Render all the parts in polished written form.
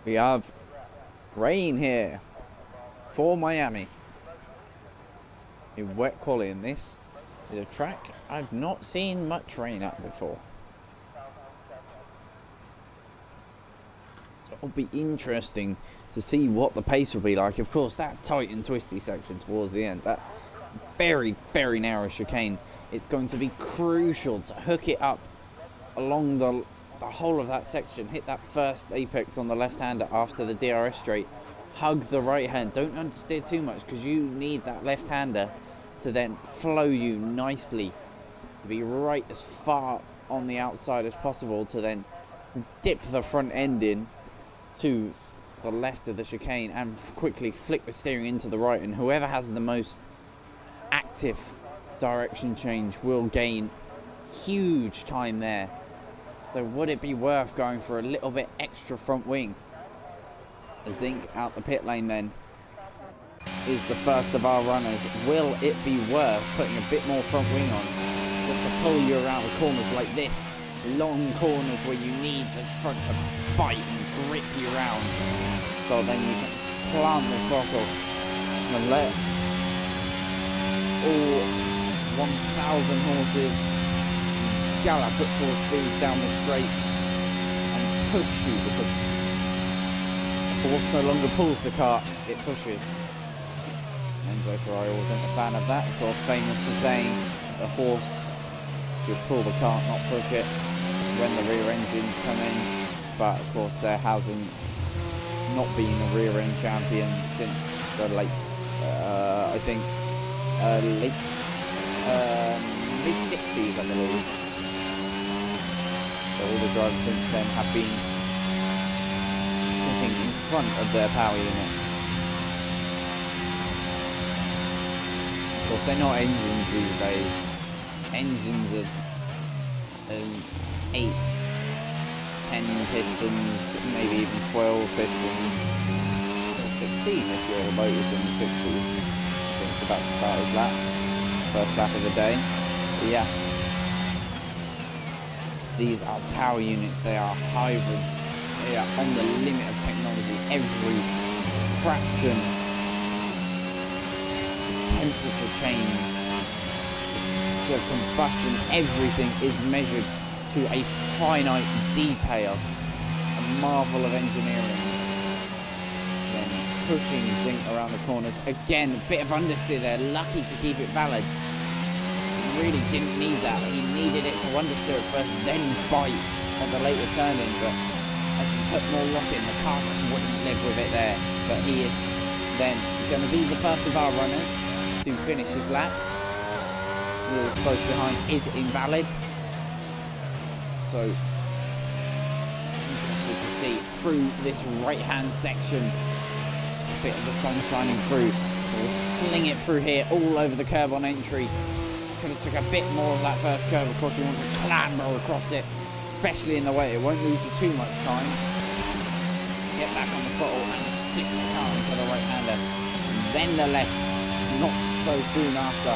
We have rain here for Miami. A wet quality, in this is a track I've not seen much rain at before. So it'll be interesting to see what the pace will be like. Of course, that tight and twisty section towards the end, that very, very narrow chicane, it's going to be crucial to hook it up along the whole of that section. Hit that first apex on the left-hander after the DRS straight. Hug the right hand. Don't understeer too much, because you need that left-hander to then flow you nicely, to be right as far on the outside as possible, to then dip the front end in to the left of the chicane and quickly flick the steering into the right, and whoever has the most active direction change will gain huge time there. So would it be worth going for a little bit extra front wing? Zink out the pit lane then is the first of our runners. Will it be worth putting a bit more front wing on, just to pull you around the corners like this? Long corners where you need the front to bite and grip you around. So then you can plant the throttle and let all 1,000 horses gallop at full speed down the straight and push you, because the horse no longer pulls the cart, it pushes. Enzo Ferrari wasn't a fan of that, of course, famous for saying the horse should pull the cart, not push it, when the rear engines come in. But of course there hasn't not been a rear end champion since the late mid-60s, I believe. So all the drivers since then have been sitting in front of their power unit. Of course, they're not engines these days. Engines are 8, 10 pistons, maybe even 12 pistons, or 16 if your motor's in the 60s. So it's about to start his lap, first lap of the day. But yeah, these are power units, they are hybrid, they are on the limit of technology. Every fraction, temperature change, the combustion, everything is measured to a finite detail, a marvel of engineering. Then pushing Zink around the corners, again a bit of understeer there, lucky to keep it valid. Really didn't need that, he needed it to understeer at first, then bite at the later turning, but as he put more lock in, the car wouldn't live with it there. But he is then going to be the first of our runners to finish his lap. Wheels close behind is invalid, so interested to see through this right hand section. It's a bit of the sun shining through. We'll sling it through here all over the curb on entry. Could have took a bit more of that first curve. Of course you want to clamber across it, especially in the way it won't lose you too much time. Get back on the throttle and flick the car into the right hander, and then the left, not so soon after,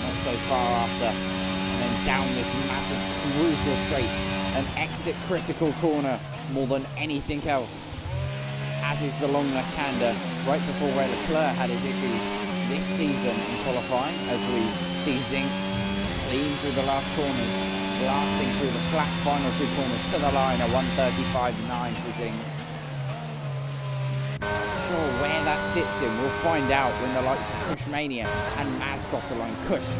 not so far after, and then down this massive crucial straight, an exit critical corner more than anything else, as is the long left hander, right before where Leclerc had his issues this season in qualifying, as we see Zink clean through the last corners, blasting through the flat final 2 corners to the line, a 1:35.9 for Zink. Sure where that sits in, we'll find out when the likes of Cushmania and Maz cross the line. Cush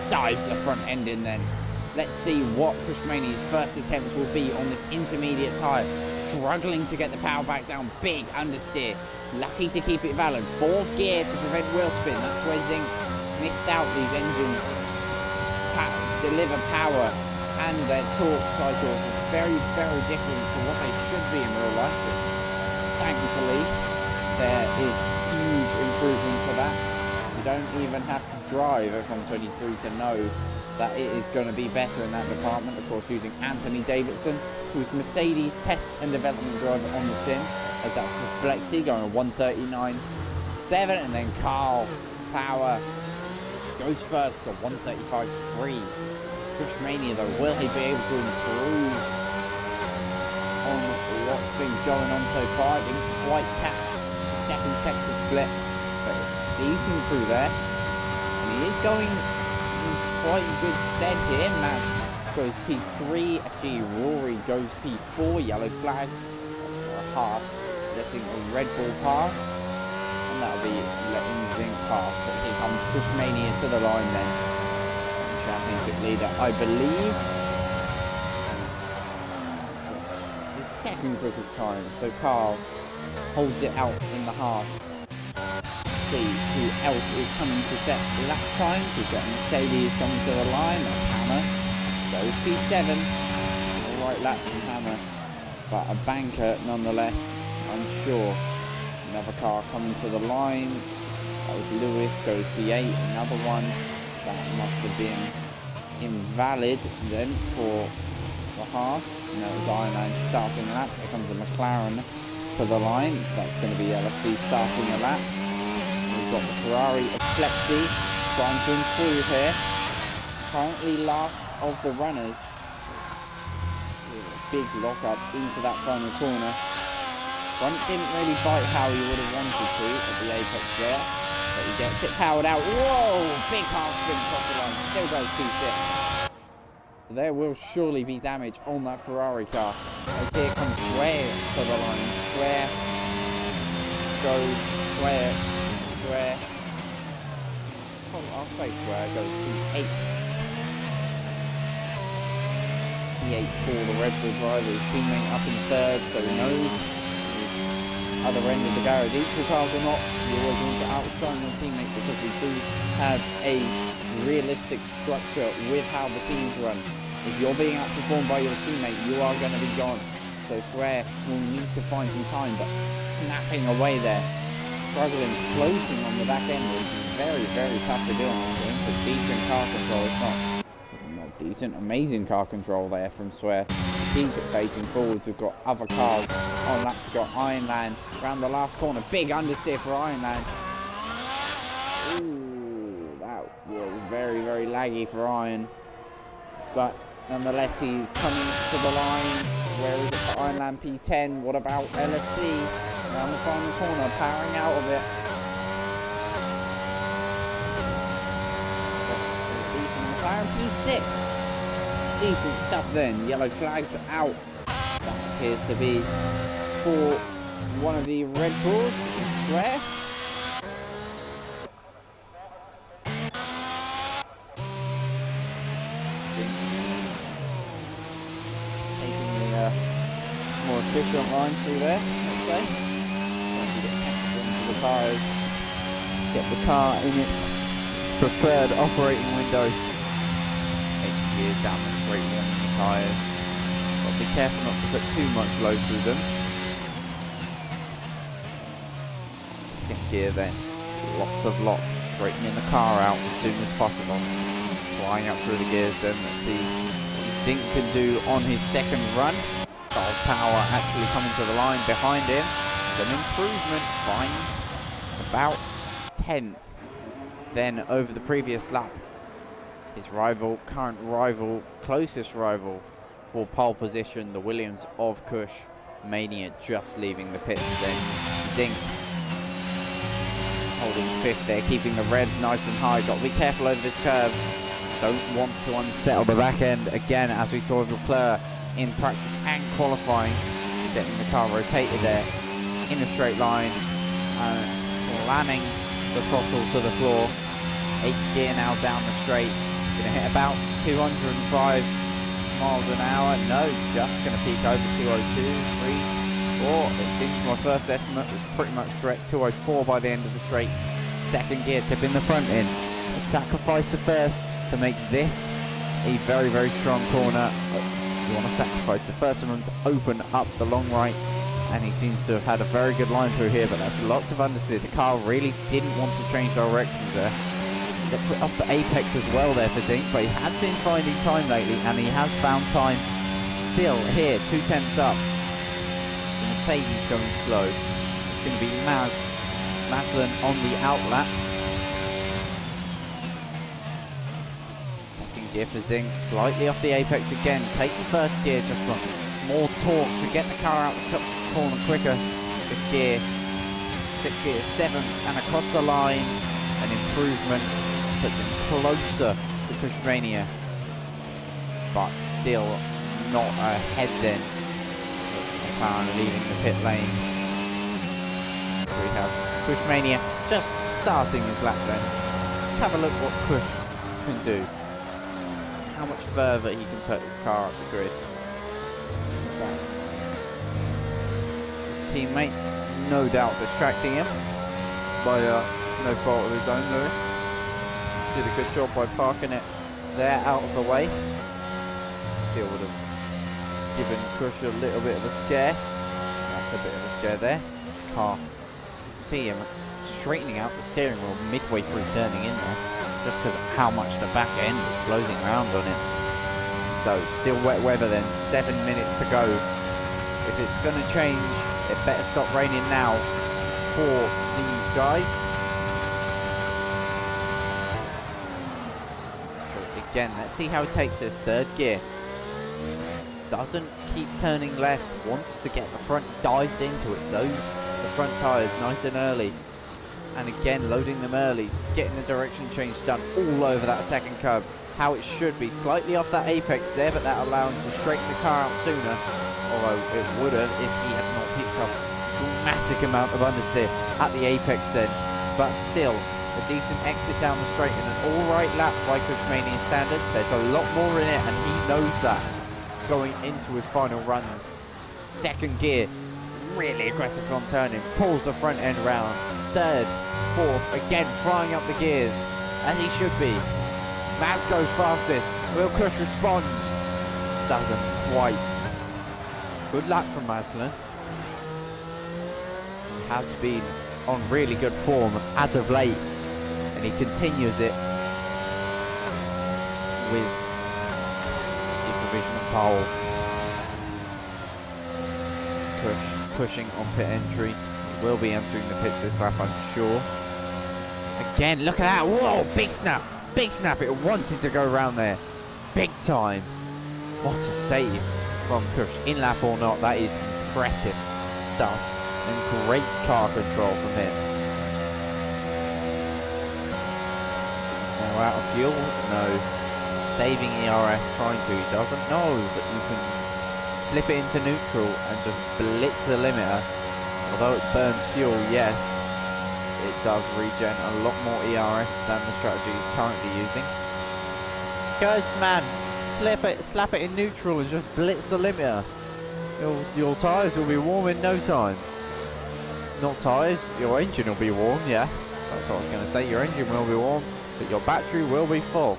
dives the front end in then. Let's see what Cushmania's first attempts will be on this intermediate tyre. Struggling to get the power back down, big understeer. Lucky to keep it valid. 4th gear to prevent wheel spin. That's where Zink missed out. These engines deliver power and their torque cycles is very, very different to what they should be in real life. But thankfully, there is huge improvement for that. You don't even have to drive F123 to know that it is going to be better in that department. Of course, using Anthony Davidson, who's Mercedes test and development driver on the sim, as that's for Flexi, going on 1:39.7, and then Carl Power goes first, so 1:35.3. Cushmania though, will he be able to improve things going on so far. I didn't quite catch the second sector split, but it's decent through there. And he is going in quite good stead here. Matt goes P3, actually Rory goes P4, yellow flags. That's for a half, letting a Red Bull pass. And that'll be letting Zink pass. But here comes Pushmania to the line then. Championship leader, I believe. Second quickest time, so Carl holds it out in the halves. See who else is coming to set lap times. We've got Mercedes coming to the line. That's Hammer. Goes P7. All right lap from Hammer, but a banker nonetheless. I'm sure. Another car coming to the line. That was Lewis. Goes P8. Another one. That must have been invalid then for the half. And that was Ironman starting a lap. Here comes the McLaren to the line. That's going to be LFC starting a lap. We've got the Ferrari of Flexi trying to improve here. Currently last of the runners. Big lock up into that final corner. Front didn't really bite how he would have wanted to at the apex there. But he gets it powered out. Whoa! Big half spin across the line. Still goes P6. There will surely be damage on that Ferrari car. As here comes Swear to the line. Swear goes Swear. Oh, I'll say Swear goes P8. P8 for the Red Bull driver. His teammate up in third, so he knows his other end of the garage. Equal cars or not, you always want to outshine your teammate because we do have a realistic structure with how the teams run. If you're being outperformed by your teammate, you are going to be gone. So Swear will need to find some time, but snapping away there, struggling, floating on the back end, which is very, very tough to do on this game. So decent car control, it's not decent, amazing car control there from Swear. Keep it facing forwards. We've got other cars on lap to go. Ironland around the last corner, big understeer for Ironland. Ooh, that was very, very laggy for Iron. But nonetheless, he's coming to the line. Where is it for Ironland P10? What about LFC? Around the final corner, powering out of it. McLaren P6. Decent stuff then. Yellow flags out. That appears to be for one of the Red Bulls. Swear. More efficient line through there, I'd say. Once you get temperature into the tyres, get the car in its preferred operating window. 8 gears down the straight one in the tyres. But be careful not to put too much load through them. Second gear then, lots of lock, straightening the car out as soon as possible. Flying up through the gears then, let's see what Zink can do on his second run. Power actually coming to the line behind him. Some improvement, finds about 10th then over the previous lap. His rival, current rival, closest rival for pole position, the Williams of Kush Mania, just leaving the pits. Then Zink holding 5th there, keeping the reds nice and high. Got to be careful over this curve. Don't want to unsettle the back end again, as we saw with Leclerc in practice and qualifying, getting the car rotated there in a straight line and slamming the throttle to the floor. 8th gear now down the straight, gonna hit about 205 miles an hour. No, just gonna peak over 202, 3, 4. It seems my first estimate was pretty much correct. 204 by the end of the straight. Second gear tipping the front in. Sacrifice the first to make this a very, very strong corner. You want to sacrifice the first one to open up the long right, and he seems to have had a very good line through here, but that's lots of understeer. The car really didn't want to change directions there. They put off the apex as well there for Zink, but he has been finding time lately, and he has found time still here, 2/10 up. The Mercedes going slow. It's going to be Maslin on the outlap. Gear for Zink, slightly off the apex again, takes first gear just wrong. more torque to get the car out the corner quicker. Fifth gear, sixth gear, seventh, and across the line. An improvement puts him closer to Pushmania, but still not ahead then. McLaren leaving the pit lane. We have Pushmania just starting his lap then. Let's have a look what Push can do. How much further he can put his car up the grid. That's his teammate, no doubt distracting him by no fault of his own, Lewis. Did a good job by parking it there out of the way. Still would have given Push a little bit of a scare. That's a bit of a scare there. Car, see him straightening out the steering wheel midway through turning in there, just because of how much the back end was floating around on it. So still wet weather then, 7 minutes to go. If it's going to change, it better stop raining now for these guys. So again, let's see how he takes this third gear. Doesn't keep turning left, wants to get the front, dives into it, loads the front tyres nice and early. And again, loading them early, getting the direction change done all over that second curb. How it should be, slightly off that apex there, but that allows him to straighten the car out sooner. Although it would have if he had not picked up a dramatic amount of understeer at the apex then. But still, a decent exit down the straight and an alright lap by Pushmanian standards. There's a lot more in it and he knows that going into his final runs. Second gear, really aggressive on turning, pulls the front end round. Third, fourth, again flying up the gears, as he should be. Maz goes fastest, will Kush respond? Doesn't quite. Good lap from Mazlin. He has been on really good form as of late, and he continues it with the provisional pole. Kush pushing on pit entry. He will be entering the pits this lap, I'm sure. Again, look at that. Whoa, big snap. Big snap. It wanted to go around there. Big time. What a save from Kush. In lap or not, that is impressive stuff. And great car control from him. Now out of fuel? No. Saving ERS, trying to. He doesn't know that you can slip it into neutral and just blitz the limiter. Although it burns fuel, yes, it does regen a lot more ERS than the strategy he's currently using. Guys, man, slap it in neutral and just blitz the limiter. Your tyres will be warm in no time. Not tyres, your engine will be warm, yeah. That's what I was going to say, your engine will be warm, but your battery will be full.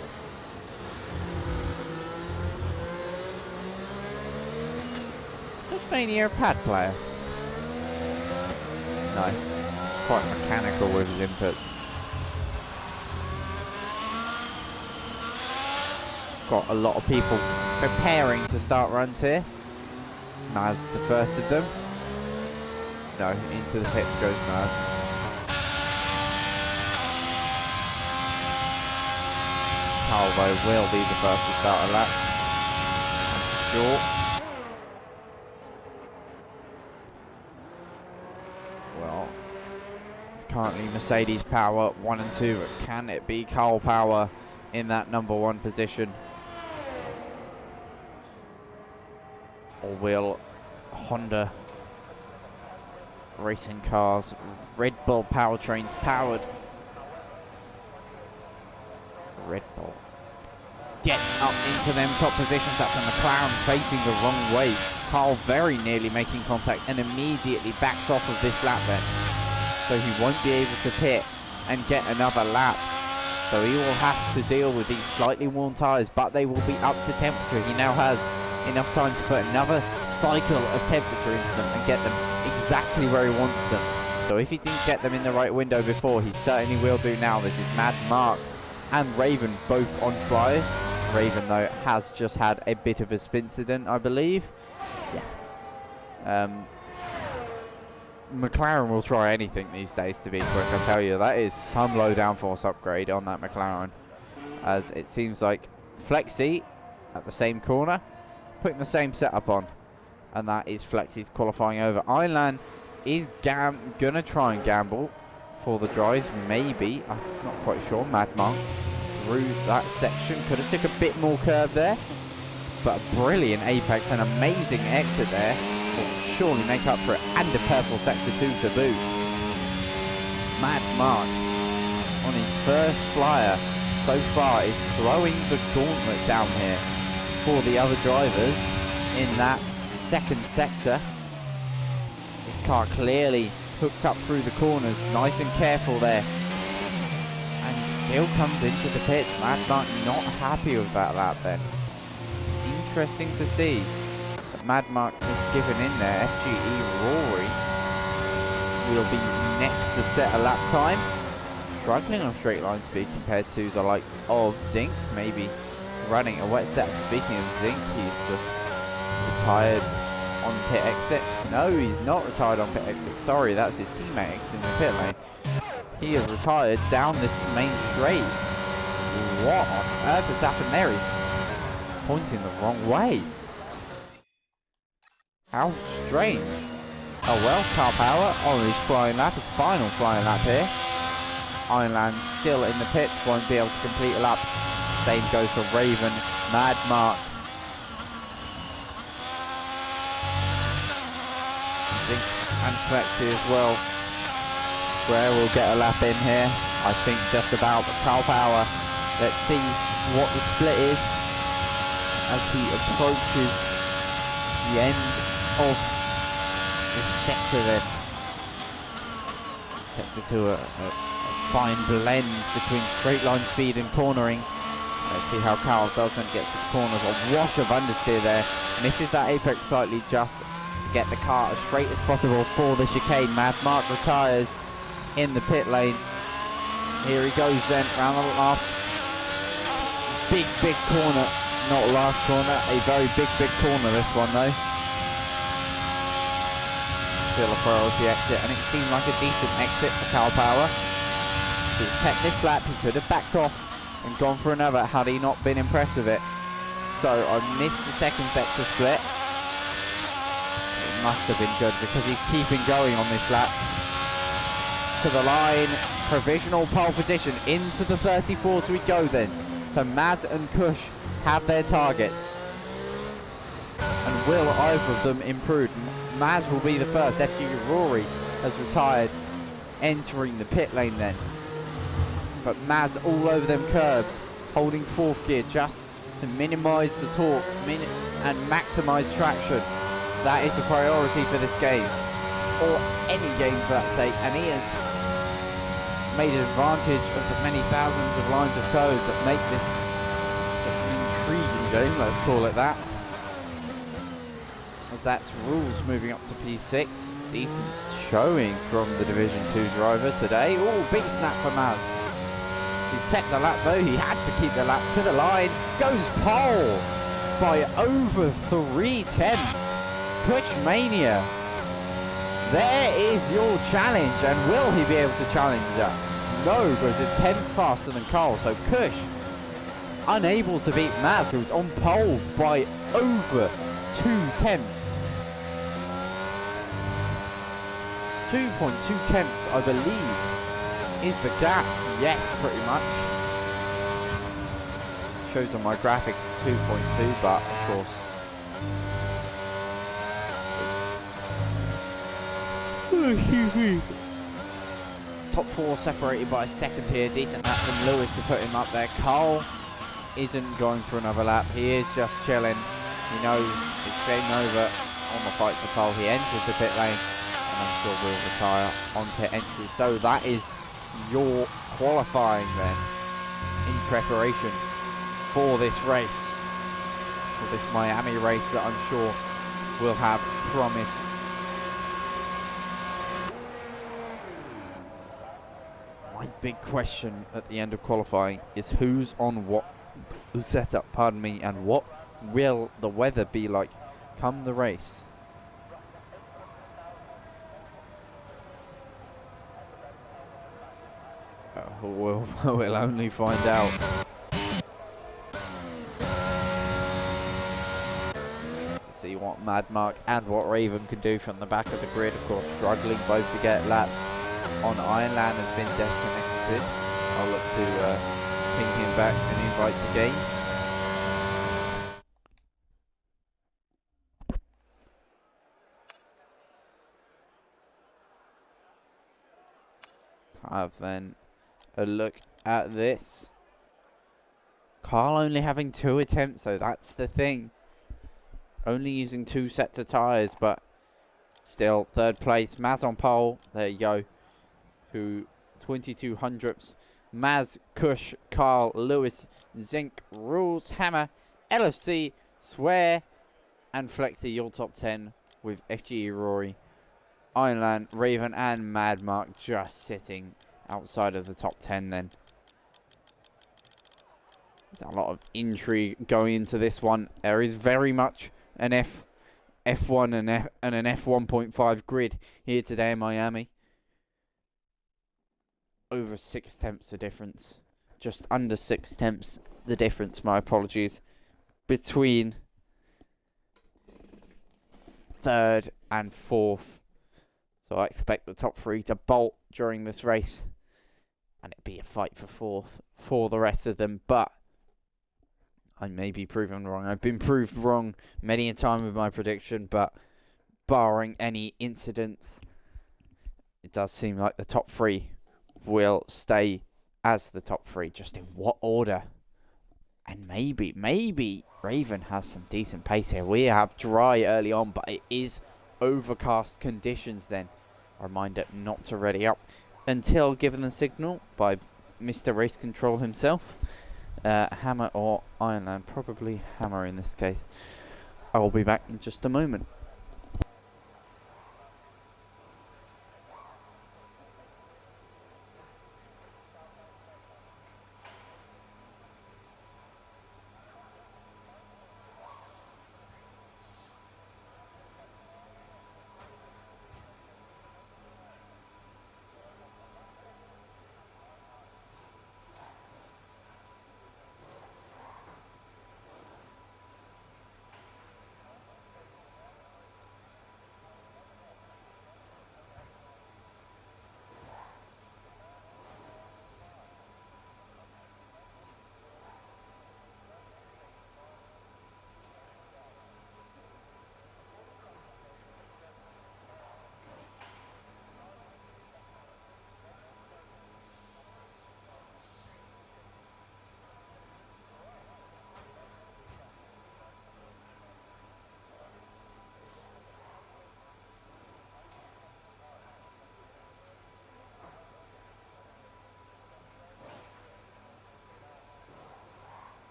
Just mainly a pad player. No, quite mechanical with his inputs. Got a lot of people preparing to start runs here. Maz, the first of them. No, into the pits goes Maz. Calvo will be the first to start a lap. Short. Well, it's currently Mercedes power 1 and 2. Can it be Carl power in that number 1 position? Or will Honda racing cars, Red Bull powertrains powered? Red Bull getting up into them top positions. That's a McLaren facing the wrong way. Carl very nearly making contact and immediately backs off of this lap then. So he won't be able to pit and get another lap. So he will have to deal with these slightly worn tyres, but they will be up to temperature. He now has enough time to put another cycle of temperature into them and get them exactly where he wants them. So if he didn't get them in the right window before, he certainly will do now. This is Mad Mark and Raven both on flyers. Raven, though, has just had a bit of a spincident, I believe. Yeah. McLaren will try anything these days to be quick, I tell you. That is some low downforce upgrade on that McLaren, as it seems like Flexi at the same corner, putting the same setup on. and that is Flex's qualifying over. Ironland is gonna try and gamble for the drives, maybe. I'm not quite sure. Mad Monk through that section. Could have took a bit more curve there, but a brilliant apex and amazing exit there will surely make up for it, and a purple sector 2 to boot. Mad Mark on his first flyer so far is throwing the gauntlet down here for the other drivers in that second sector. This car clearly hooked up through the corners, nice and careful there, and still comes into the pits. Mad Mark not happy with that lap then. Interesting to see that Mad Mark has given in there. FGE Rory will be next to set a lap time. Struggling on straight line speed compared to the likes of Zinc, maybe running a wet setup. Speaking of Zinc, he's just retired on pit exit. No, he's not retired on pit exit. Sorry, that's his teammate exiting the pit lane. He is retired down this main straight. What on earth has happened there? He's pointing the wrong way. How strange. Oh well, Car Power on his flying lap, his final flying lap here. Ironland still in the pits, won't be able to complete a lap. Same goes for Raven, Mad Mark. Zinc and Flexi as well. Square will get a lap in here. I think just about, but Car Power. Let's see what the split is as he approaches the end of this sector then. Sector 2, a fine blend between straight line speed and cornering. Let's see how Carl does when it gets to the corners. A wash of understeer there. Misses that apex slightly just to get the car as straight as possible for the chicane. Mad Mark retires in the pit lane. Here he goes then, round the last big corner. Not last corner, a very big corner this one though. Still a priority exit, and it seemed like a decent exit for Cal Power. He kept this lap, he could have backed off and gone for another had he not been impressed with it. So I missed the second sector split. It must have been good because he's keeping going on this lap. To the line, provisional pole position, into the 34s we go then. So Mads and Kush have their targets. And will either of them improve? Maz will be the first. FG Rory has retired, entering the pit lane then. But Maz all over them curbs, holding fourth gear just to minimise the torque and maximise traction. That is the priority for this game, or any game for that sake. And he has made advantage of the many thousands of lines of code that make this an intriguing game, let's call it that. As that's Rules moving up to P6. Decent showing from the Division 2 driver today. Oh, big snap for Maz. He's kept the lap though, he had to keep the lap. To the line, goes pole by over 3/10. Kushmania. There is your challenge, and will he be able to challenge that? No, goes a 10th faster than Carl, so Kush unable to beat Maz, who's on pole by over 2/10. 2.2 tenths, I believe, is the gap. Yes, pretty much. Shows on my graphics 2.2, but of course. Top four separated by a second here. Decent lap from Lewis to put him up there. Carl isn't going for another lap. He is just chilling. He knows it's game over on the fight for pole. He enters the pit lane, and I'm sure will retire on pit entry. So that is your qualifying then, in preparation for this race, for this Miami race that I'm sure will have promise. My big question at the end of qualifying is who's on what setup, pardon me, and what will the weather be like come the race. We'll only find out. Let's see what what Mad Mark and what Raven can do from the back of the grid. Of course, struggling both to get laps on Ironland has been disconnected. I'll look to ping him back and invite the game. Have then a look at this. Carl only having 2 attempts, so that's the thing. Only using 2 sets of tyres, but still 3rd place. Maz on pole. There you go. To 22 hundredths. Maz, Kush, Carl, Lewis, Zinc, Rules, Hammer, LFC, Swear, and Flexi, your top 10 with FGE Rory, Ironland, Raven, and Mad Mark just sitting outside of the top 10 then. There's a lot of intrigue going into this one. There is very much an F1 and an F1.5 grid here today in Miami. Over 6 tenths the difference. Just under 6 tenths the difference, my apologies, between 3rd and 4th. So I expect the top 3 to bolt during this race. And it'd be a fight for 4th for the rest of them. But I may be proven wrong. I've been proved wrong many a time with my prediction. But barring any incidents, it does seem like the top 3 will stay as the top 3. Just in what order? And maybe Raven has some decent pace here. We have dry early on, but it is overcast conditions then. A reminder not to ready up until given the signal by Mr. Race Control himself. Hammer or Ironland, probably Hammer in this case. I will be back in just a moment.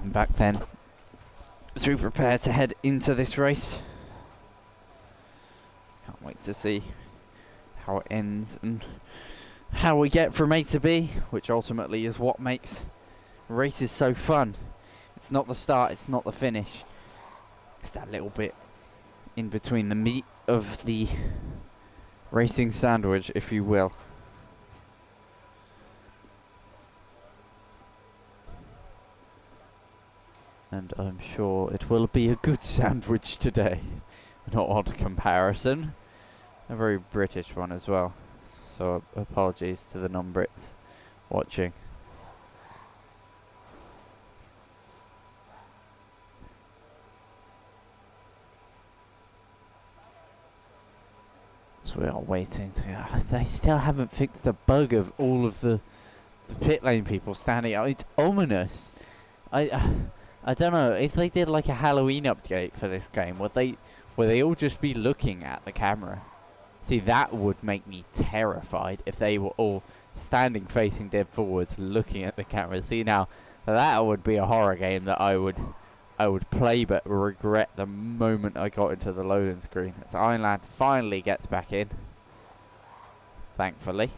Back then to prepare to head into this race. Can't wait to see how it ends and how we get from A to B, which ultimately is what makes races so fun. It's not the start, it's not the finish. It's that little bit in between, the meat of the racing sandwich, if you will. And I'm sure it will be a good sandwich today. An odd comparison. A very British one as well. So apologies to the non-Brits watching. So we are waiting to... they still haven't fixed the bug of all of the pit lane people standing out. It's ominous. I don't know, if they did like a Halloween update for this game, would they all just be looking at the camera? See, that would make me terrified if they were all standing facing dead forwards looking at the camera. See, now that would be a horror game that I would play but regret the moment I got into the loading screen. As Ironlad finally gets back in, thankfully.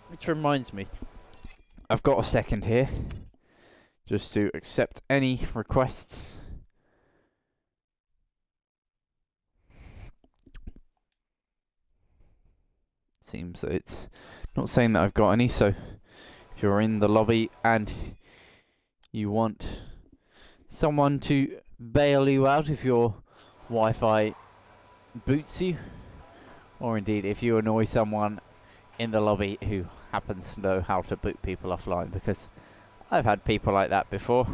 Which reminds me, I've got a second here just to accept any requests. Seems that it's not saying that I've got any, so if you're in the lobby and you want someone to bail you out if your Wi-Fi boots you, or indeed if you annoy someone in the lobby who happens to know how to boot people offline, because I've had people like that before.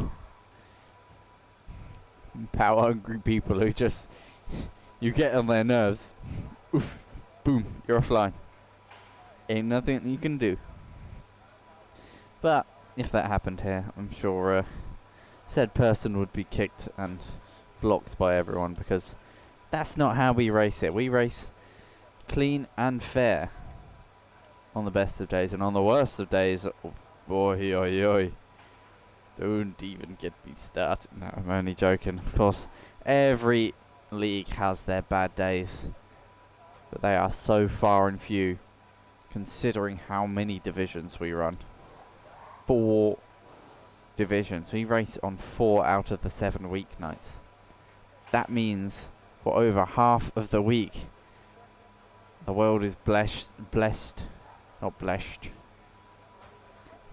Power hungry people who just, you get on their nerves, oof, boom, you're offline. Ain't nothing you can do. But if that happened here, I'm sure said person would be kicked and blocked by everyone, because that's not how we race it. We race clean and fair on the best of days, and on the worst of days, oh boy, oi, oi. Don't even get me started. No, I'm only joking. Of course, every league has their bad days, but they are so far and few, considering how many divisions we run. 4 divisions. We race on 4 out of the 7 weeknights. That means for over half of the week, the world is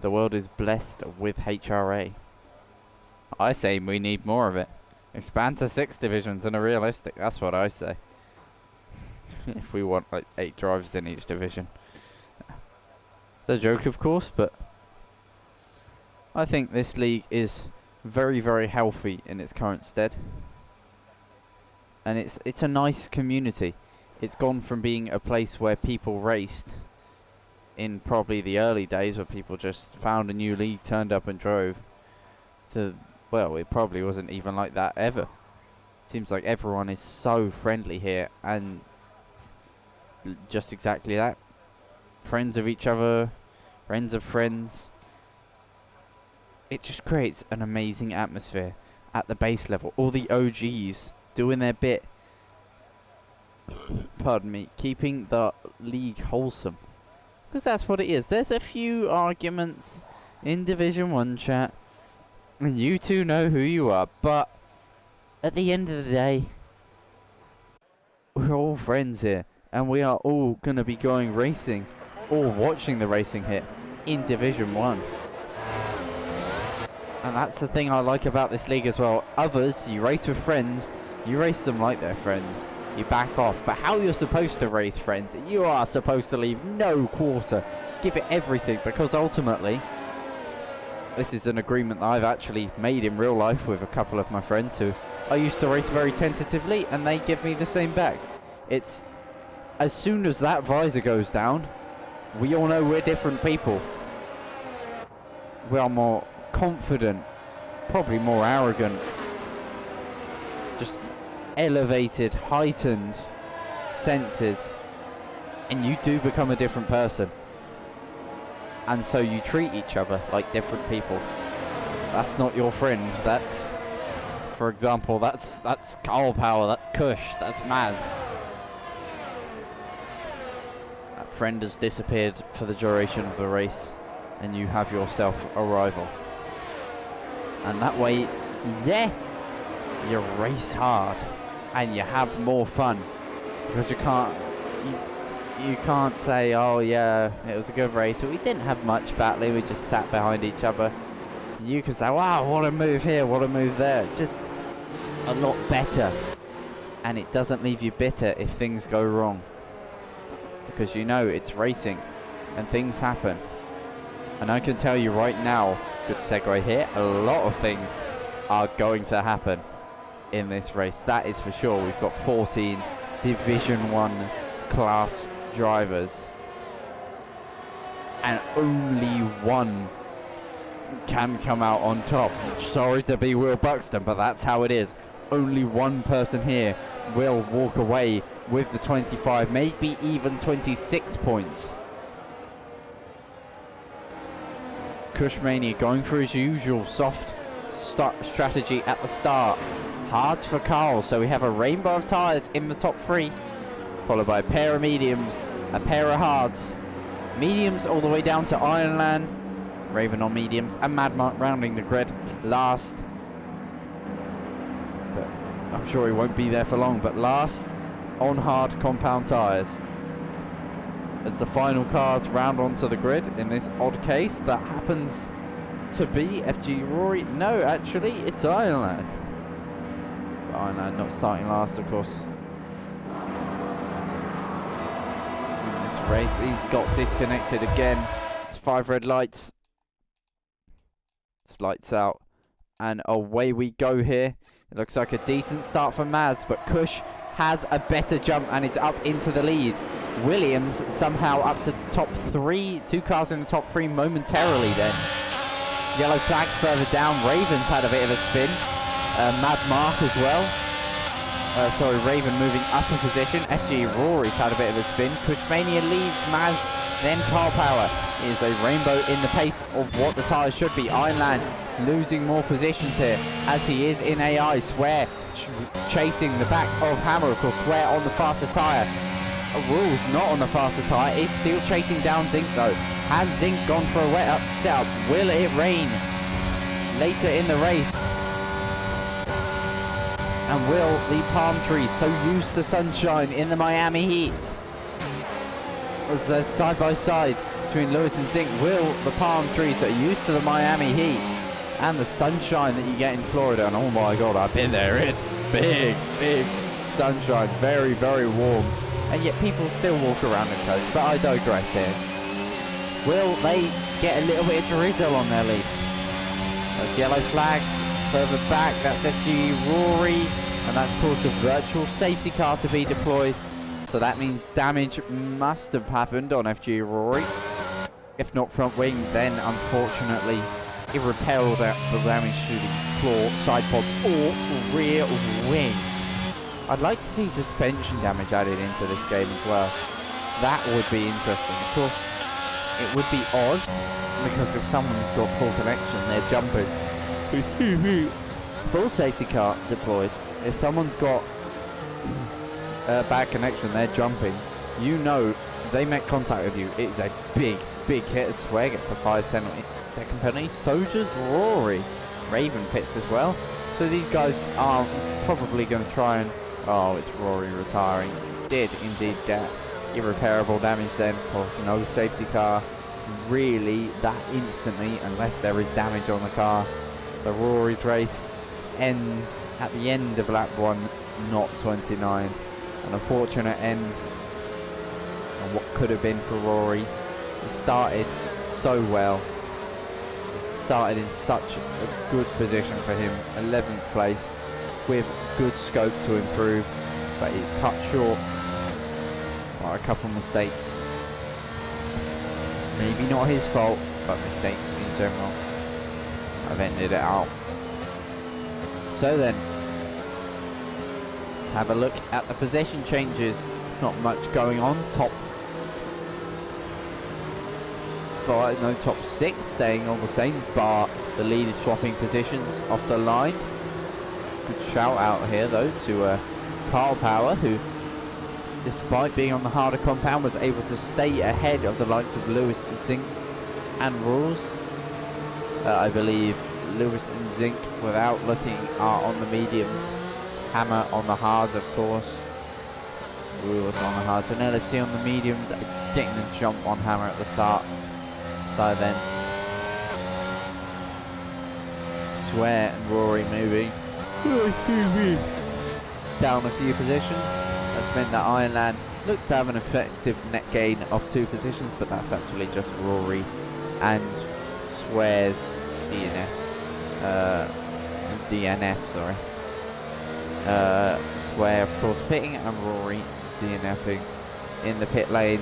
the world is blessed with HRA. I say we need more of it. Expand to 6 divisions and a realistic. That's what I say. If we want like 8 drivers in each division. It's a joke, of course, but I think this league is very, very healthy in its current stead. And it's a nice community. It's gone from being a place where people raced in probably the early days, where people just found a new league, turned up and drove, to, well, it probably wasn't even like that ever. Seems like everyone is so friendly here, and just exactly that. Friends of each other, friends of friends. It just creates an amazing atmosphere at the base level. All the OGs doing their bit, pardon me, keeping the league wholesome. Because that's what it is. There's a few arguments in Division 1 chat, and you two know who you are, but at the end of the day, we're all friends here, and we are all going to be going racing, or watching the racing here, in Division 1. And that's the thing I like about this league as well. Others, you race with friends, you race them like they're friends. You back off, but how you're supposed to race friends, you are supposed to leave no quarter, give it everything, because ultimately this is an agreement that I've actually made in real life with a couple of my friends who I used to race very tentatively, and they give me the same back. It's as soon as that visor goes down, we all know we're different people. We are more confident, probably more arrogant, just elevated, heightened senses, and you do become a different person, and so you treat each other like different people. That's not your friend. That's, for example, that's Carl Power, that's Kush, that's Maz. That friend has disappeared for the duration of the race, and you have yourself a rival, and that way, yeah, you race hard and you have more fun, because you can't say, oh yeah, it was a good race, but we didn't have much battling, we just sat behind each other. You can say, wow, what a move here, what a move there. It's just a lot better, and it doesn't leave you bitter if things go wrong, because you know it's racing and things happen. And I can tell you right now, good segue here, a lot of things are going to happen in this race, that is for sure. We've got 14 Division 1 class drivers, and only one can come out on top. Sorry to be Will Buxton, but that's how it is. Only one person here will walk away with the 25, maybe even 26 points. Cushmania going for his usual soft strategy at the start. Hards for Carl, so we have a rainbow of tyres in the top 3, followed by a pair of mediums, a pair of hards. Mediums all the way down to Ironland, Raven on mediums, and Madmark rounding the grid last. But I'm sure he won't be there for long, but last on hard compound tyres. As the final cars round onto the grid, in this odd case, that happens to be FG Rory. No, actually, it's Ironland. But Ironland not starting last, of course. In this race, he's got disconnected again. It's 5 red lights. It's lights out. And away we go here. It looks like a decent start for Maz, but Cush has a better jump and it's up into the lead. Williams somehow up to top 3. 2 cars in the top 3 momentarily then. Yellow flags further down. Ravens had a bit of a spin. Mad Mark as well. Sorry, Raven moving up a position. FG Rory's had a bit of a spin. Cushmania leads Maz, then Car Power. Is a rainbow in the pace of what the tyres should be. Ironland losing more positions here as he is in AI. Swear chasing the back of Hammer. Of course, Swear on the faster tyre. Rules not on the faster tyre, is still chasing down Zinc though. Has Zinc gone for a wet up setup? Will it rain later in the race? And will the palm trees, so used to sunshine in the Miami heat, as they're side by side between Lewis and Zinc, will the palm trees that are used to the Miami heat and the sunshine that you get in Florida, and oh my god, I've been there, it's big, big sunshine, very, very warm. And yet people still walk around the coast, but I digress here. Will they get a little bit of drizzle on their leaves? Those yellow flags further back, that's FG Rory, and that's caused a virtual safety car to be deployed. So that means damage must have happened on FG Rory. If not front wing, then unfortunately it repelled the damage to the floor, side pods, or rear wing. I'd like to see suspension damage added into this game as well. That would be interesting. Of course, it would be odd, because if someone's got full connection, they're jumping. Full safety car deployed. If someone's got a bad connection, they're jumping. You know, they make contact with you. It's a big, big hit. Swear gets a 5-second penalty. So does Rory. Raven pits as well. So these guys are probably going to try and... Oh, it's Rory retiring. Did indeed get irreparable damage then. Of course, no safety car really that instantly, unless there is damage on the car. So Rory's race ends at the end of lap 1, not 29. An unfortunate end on what could have been for Rory. He started so well. Started in such a good position for him. 11th place with good scope to improve, but he's cut short by a couple of mistakes. Maybe not his fault, but mistakes in general have ended it out. So then, let's have a look at the position changes. Not much going on. Top 5, no, top 6 staying all the same, but the lead is swapping positions off the line. Good shout out here though to Carl Power, who despite being on the harder compound was able to stay ahead of the likes of Lewis and Zinc and Rules. I believe Lewis and Zinc, without looking, are on the mediums. Hammer on the hards, of course. Rules on the hards, and LFC on the mediums, getting the jump on Hammer at the start. So then Swear and Rory moving down a few positions. That's meant that Ironland looks to have an effective net gain of 2 positions, but that's actually just Rory and Swear's DNF, sorry. Swear, of course, pitting, and Rory DNFing in the pit lane.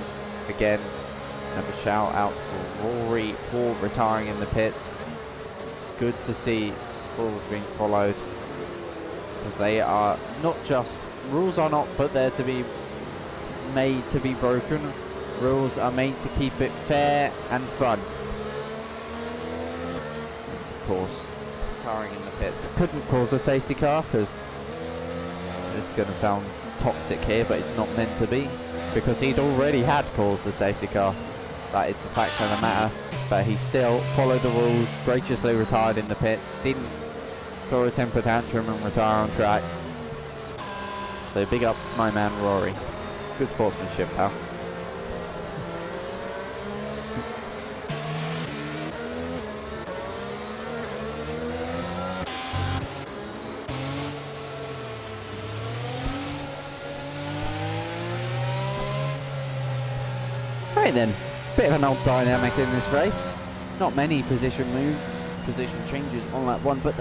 Again, another shout out to Rory for retiring in the pits. good to see rules being followed, because they are not just, rules are not put there to be made to be broken. Rules are made to keep it fair and fun. Of course, tarring in the pits couldn't cause a safety car, because this is going to sound toxic here, but it's not meant to be, because he'd already had caused a safety car. That is the fact of the matter. But he still followed the rules, graciously retired in the pit, didn't throw a temper tantrum and retire on track. So big ups to my man Rory. Good sportsmanship, pal. Right then. Bit of an old dynamic in this race. Not many position moves, position changes on that one, but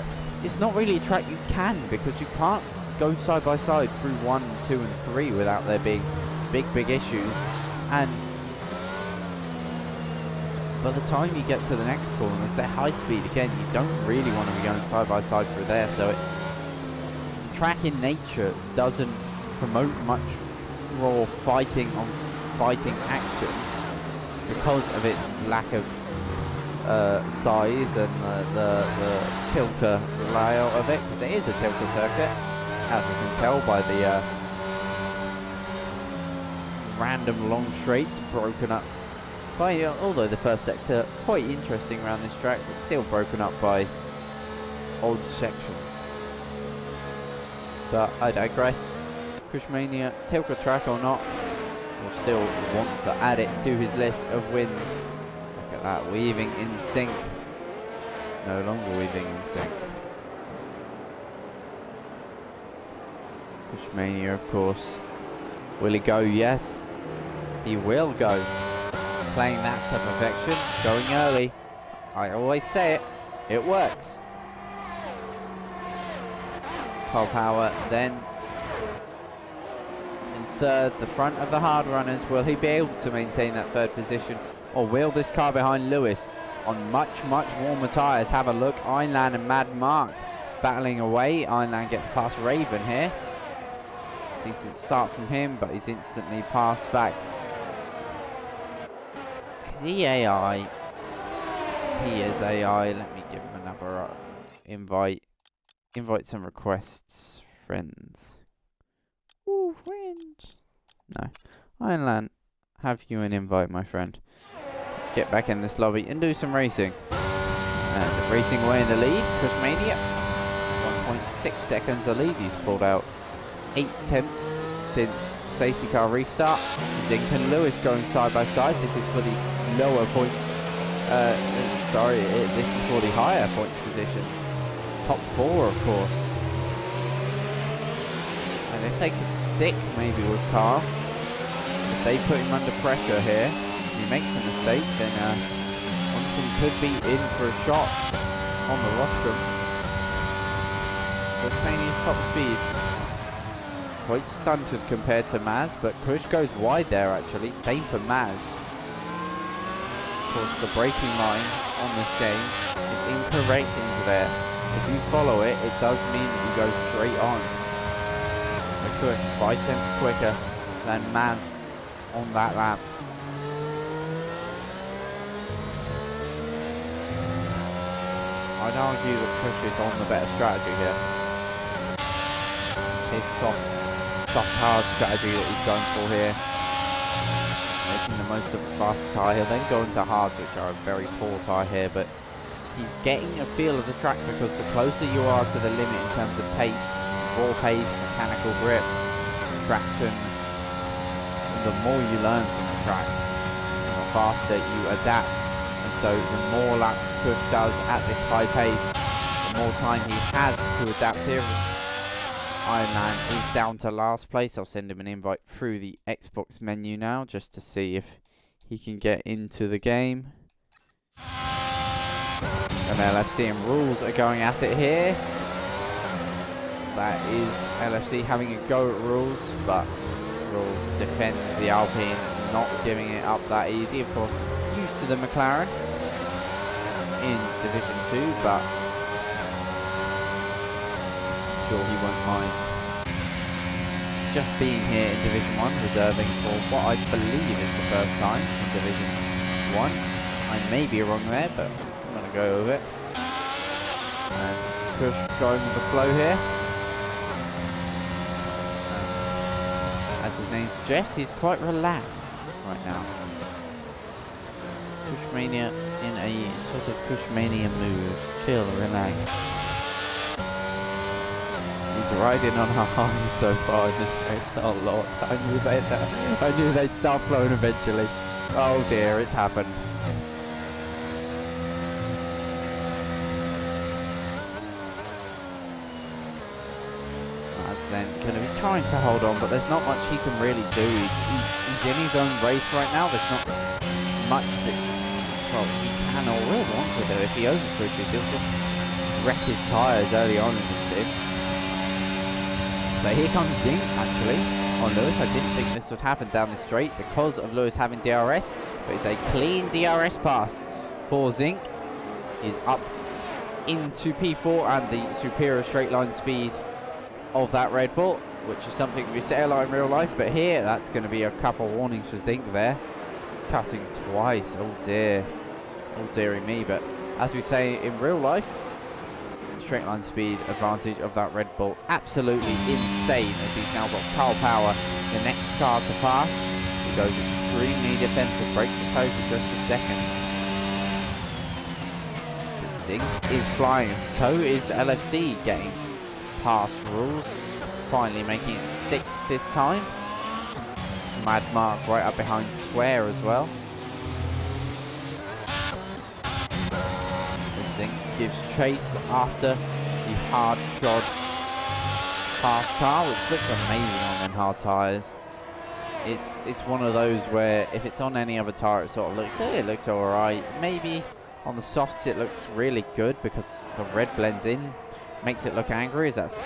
it's not really a track you can, because you can't go side by side through 1, 2 and 3 without there being big issues. And by the time you get to the next corners, they're high speed again. You don't really want to be going side by side through there, so track in nature doesn't promote much raw fighting on fighting action, because of its lack of size and the tilker layout of it, because it is a tilker circuit, as you can tell by the random long straights broken up by, although the first sector quite interesting around this track, but still broken up by odd sections. But I digress. Cushmania, tilker track or not, will still want to add it to his list of wins. Look at that, weaving in sync. No longer weaving in sync. Cushmania, of course. Will he go? Yes, he will go. Playing that to perfection, going early. I always say it, it works. Car power then. Third, the front of the hard runners. Will he be able to maintain that third position, or will this car behind Lewis on much warmer tyres? Have a look, Einland and Mad Mark battling away. Einland gets past Raven here. Decent start from him, but he's instantly passed back. Is he AI? He is AI. Let me give him another invite. Invite some requests, friends. Ooh, friends. No. Einland, have you an invite, my friend. Get back in this lobby and do some racing. And racing away in the lead, Cushmania. 1.6 seconds the lead. He's pulled out 8 attempts since safety car restart. Zink and Lewis going side by side. This is for the lower points. This is for the higher points positions. Top 4, of course. And if they could stick maybe with Carr, if they put him under pressure here, if he makes a mistake, then one of them could be in for a shot on the rostrum. Cushmania's top speed. Quite stunted compared to Maz, but Kush goes wide there actually. Same for Maz. Of course, the braking line on this game is incorrect into there. If you follow it, it does mean that you go straight on. Kush 5 tenths quicker than Maz on that lap. I'd argue that Kush is on the better strategy here. His soft hard strategy that he's going for here. Making the most of the fast tyre. He'll then go into hards, which are a very poor tyre here, but he's getting a feel of the track, because the closer you are to the limit in terms of pace, raw pace, mechanical grip, traction, the more you learn from the track, the faster you adapt. And so the more laps Kush does at this high pace, the more time he has to adapt here. Ironman is down to last place. I'll send him an invite through the Xbox menu now, just to see if he can get into the game. And LFC and Rules are going at it here. That is LFC having a go at Rules, but Rules defends the Alpine, not giving it up that easy. Of course, used to the McLaren in Division 2, but sure he won't mind just being here in Division 1, reserving for what I believe is the first time in Division 1. I may be wrong there, but I'm going to go with it. And Kush going with the flow here. As his name suggests, he's quite relaxed right now. Kushmania in a sort of Kushmania mood. Chill, relax. He's riding on her arm so far in this race. Oh lord, I knew they'd start flowing eventually. Oh dear, it's happened. That's then going to be trying to hold on, but there's not much he can really do. He's in his own race right now. There's not much that, well, he can or will want to do. If he overpushes, he'll just wreck his tyres early on in the stint. But here comes Zink, actually, on Lewis. I didn't think this would happen down the straight because of Lewis having DRS, but it's a clean DRS pass for Zink. He's up into P4 and the superior straight line speed of that Red Bull, which is something we say a lot in real life, but here that's going to be a couple warnings for Zink there. Cutting twice, oh dear. Oh dearie me, but as we say in real life, straight line speed advantage of that Red Bull absolutely insane, as he's now got Carl Power, the next car to pass. He goes extremely defensive, breaks the toe for just a second. Zink is flying, so is LFC getting past rules, finally making it stick this time. Mad Mark right up behind Square as well. Zink gives chase after the hard shod fast car, which looks amazing on them hard tyres. It's one of those where if it's on any other tyre, it sort of looks alright. Maybe on the softs it looks really good because the red blends in, makes it look angry. As that's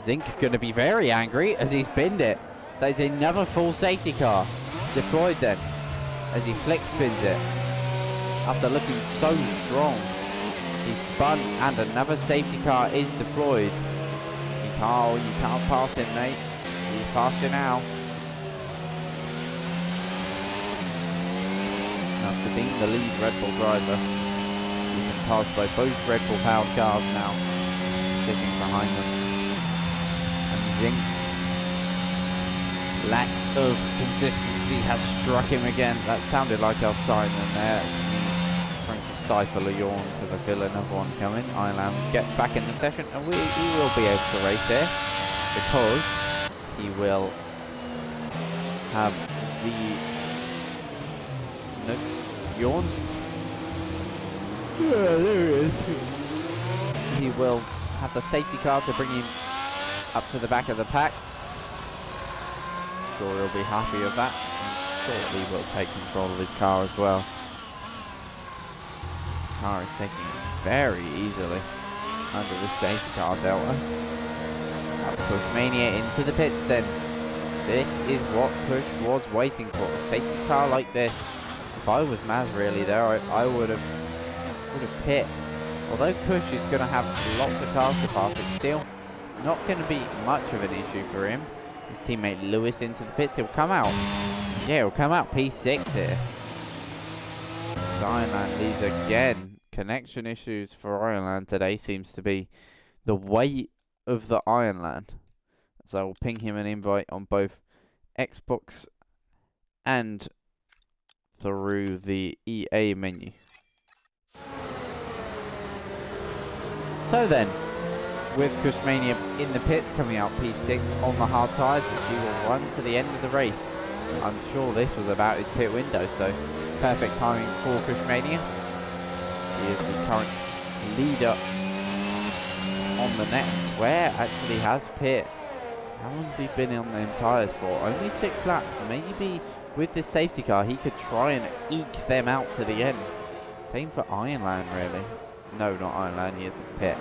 Zink going to be very angry as he's binned it. That is another full safety car deployed then, as he flick spins it. After looking so strong, he spun and another safety car is deployed. You can't pass him, mate. He's past you now. After being the lead Red Bull driver, he's been passed by both Red Bull powered cars now, sitting behind them. And Zink's lack of consistency has struck him again. That sounded like our siren there. That's me trying to stifle a yawn because I feel another one coming. Ilam gets back in the session and he will be able to race here because he will have the yawn. Yeah, there he is. He will have the safety car to bring him up to the back of the pack. Sure he'll be happy with that, and shortly will take control of his car as well. His car is taking it very easily under the safety car delta. That's Pushmania into the pits then. This is what Push was waiting for, a safety car like this. If I was Maz really there, I would have pit. Although Kush is going to have lots of cars to pass, it's still not going to be much of an issue for him. His teammate Lewis into the pits. He'll come out. Yeah, he'll come out P6 here. Ironland leads again. Connection issues for Ironland today seems to be the way of the Ironland. So I will ping him an invite on both Xbox and through the EA menu. So then, with Kushmania in the pits, coming out P6 on the hard tyres, which he will run to the end of the race. I'm sure this was about his pit window, so perfect timing for Kushmania. He is the current leader on the net. Swear actually has pit. How long has he been on them tyres for? Only 6 laps. Maybe with this safety car he could try and eke them out to the end. Same for Ironland really. No, not Ironland, he is a pit.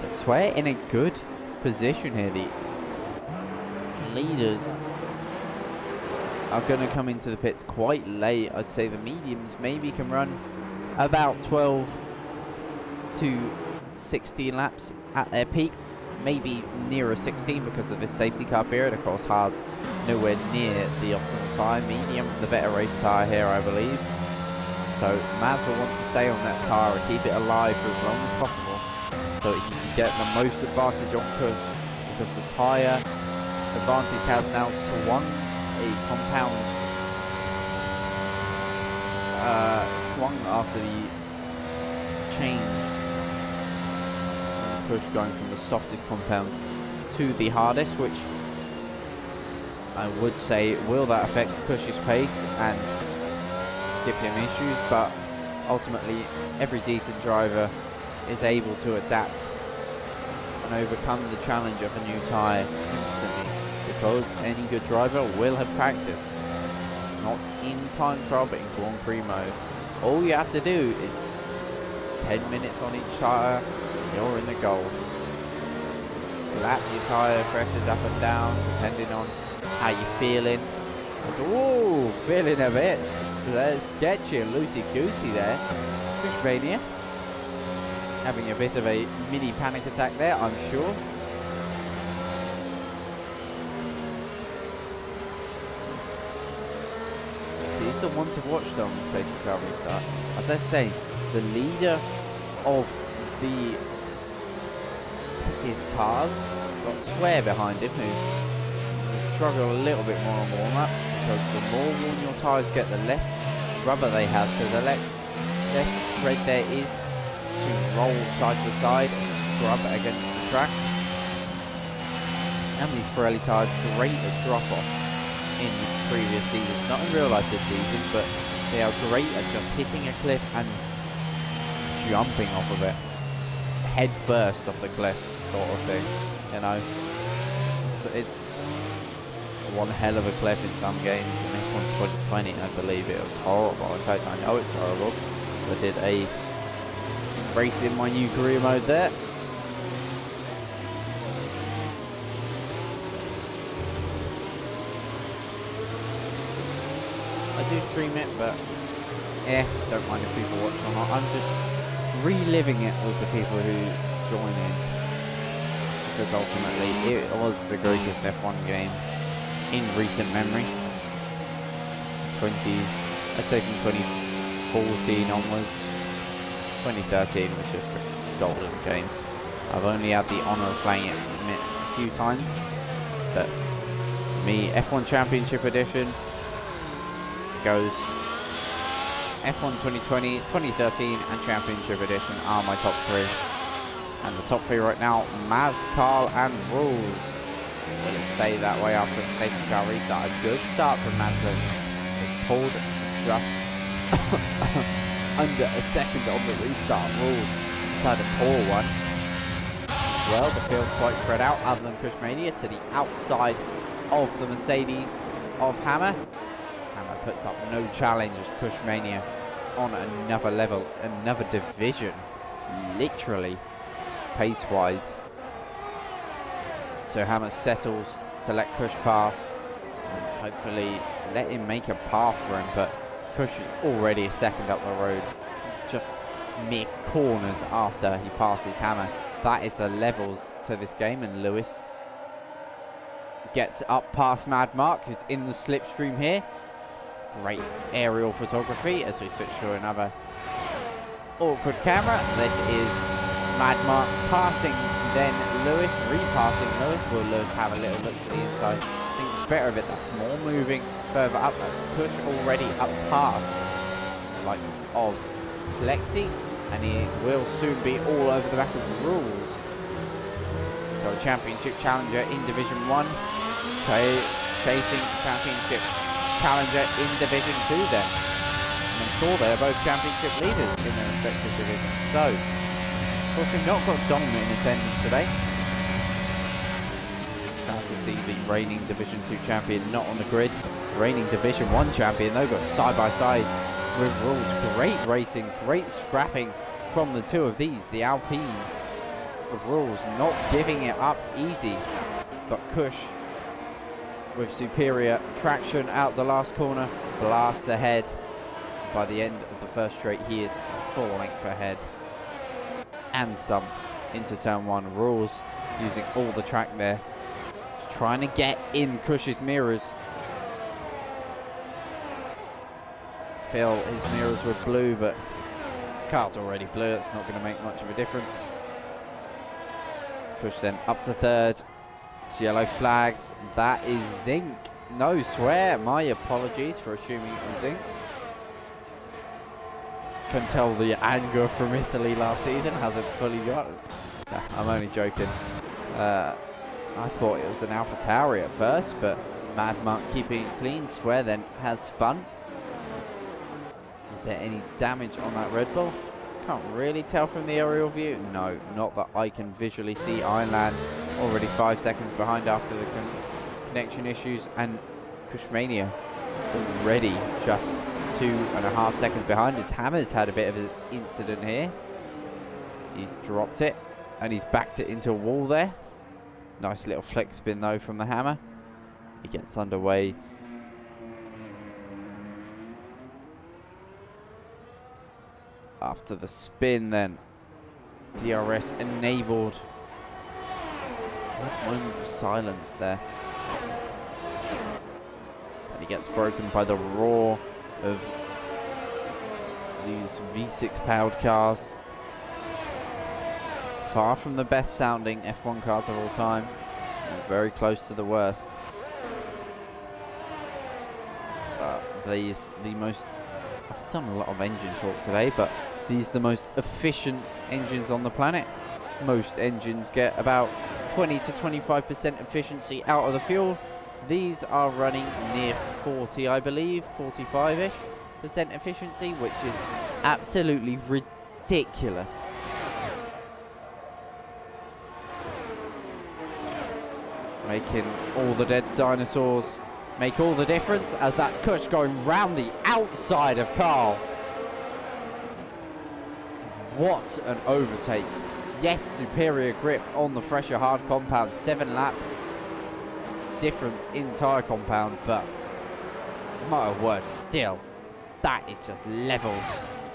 But Swear in a good position here. The leaders are going to come into the pits quite late. I'd say the mediums maybe can run about 12 to 16 laps at their peak, maybe nearer 16 because of this safety car period. Of course, hard's nowhere near the optimal time. Medium, the better race tyre here, I believe. So Maz will want to stay on that tyre and keep it alive for as long as possible, so he can get the most advantage on push, because the tyre advantage has now swung a compound, swung after the change. Push going from the softest compound to the hardest, which I would say, will that affect Cush's pace and give him issues? But ultimately every decent driver is able to adapt and overcome the challenge of a new tyre instantly, because any good driver will have practiced, not in time trial but in Grand Prix mode. All you have to do is 10 minutes on each tyre, you're in the goal. Slap your tyre pressures up and down depending on how you're feeling. Ooh, feeling a bit sketchy and loosey-goosey there. Mania having a bit of a mini panic attack there, I'm sure. It's the one to watch though on the safety car restart. As I say, the leader of the pitted cars got Swear behind him, who struggle a little bit more on warm-up, because the more worn your tyres get, the less rubber they have, so the less tread there is to roll side to side and scrub against the track. And these Pirelli tyres, great at drop-off in previous seasons, not in real life this season, but they are great at just hitting a cliff and jumping off of it, head first off the cliff sort of thing, you know. It's one hell of a cliff in some games. In F1 2020 I believe it was horrible. In fact, I know it's horrible. I did a race in my new career mode there. I do stream it, but don't mind if people watch or not. I'm just reliving it with the people who join in, because ultimately it was the greatest F1 game in recent memory. I'd say from 2014 onwards. 2013 was just a golden game. I've only had the honour of playing it a few times, but me, F1 Championship Edition goes F1 2020, 2013 and Championship Edition are my top three. And the top three right now, Maz, Carl and Rules. Will it stay that way after the safety car restart? A good start from Mazda. It's pulled just under a second on the restart. Rules had a poor one. Well, the field's quite spread out, other than Cushmania, to the outside of the Mercedes of Hammer. Hammer puts up no challenge as Cushmania on another level, another division, literally, pace-wise. So Hammer settles to let Cush pass and hopefully let him make a path for him, but Cush is already a second up the road, just mere corners after he passes Hammer. That is the levels to this game, and Lewis gets up past Mad Mark, who's in the slipstream here. Great aerial photography as we switch to another awkward camera. This is Mad Mark passing, then Lewis, repassing Lewis. Will Lewis have a little look to the inside? I think it's better of it. That's more moving further up. That's Cush already up past like of Lexi, and he will soon be all over the back of the Rules. So championship challenger in Division 1, chasing championship challenger in Division 2 then. And I'm sure they're both championship leaders in their respective divisions. So, of course, we've not got Dominant in attendance today. Sad to see the reigning Division 2 champion not on the grid. Reigning Division 1 champion, though, got side by side with Rules. Great racing, great scrapping from the two of these. The Alpine of Rules not giving it up easy, but Cush with superior traction out the last corner blasts ahead. By the end of the first straight, he is full length ahead and some. into turn 1. Rules using all the track there. Just trying to get in Cush's mirrors. Feel his mirrors were blue, but his car's already blue. It's not going to make much of a difference. Push them up to 3rd. It's yellow flags. That is Zinc. No, swear. My apologies for assuming it was Zinc. Can tell the anger from Italy last season hasn't fully gotten. No, I'm only joking. I thought it was an AlphaTauri at first, but Mad Mark keeping it clean. Swear then has spun. Is there any damage on that Red Bull? Can't really tell from the aerial view. No, not that I can visually see. Ironland already 5 seconds behind after the connection issues, and Cushmania already just 2.5 seconds behind. His hammer's had a bit of an incident here. He's dropped it and he's backed it into a wall there. Nice little flex spin though from the hammer. He gets underway. After the spin then, DRS enabled. What moment of silence there. And he gets broken by the roar of these V6 powered cars. Far from the best sounding F1 cars of all time. And very close to the worst. The most, I've done a lot of engine talk today, but these are the most efficient engines on the planet. Most engines get about 20 to 25% efficiency out of the fuel. These are running near 40, I believe, 45-ish % efficiency, which is absolutely ridiculous. Making all the dead dinosaurs make all the difference, as that's Cush going round the outside of Carl. What an overtake. Yes, superior grip on the fresher hard compound. 7-lap difference in tyre compound, but my word, still, that is just levels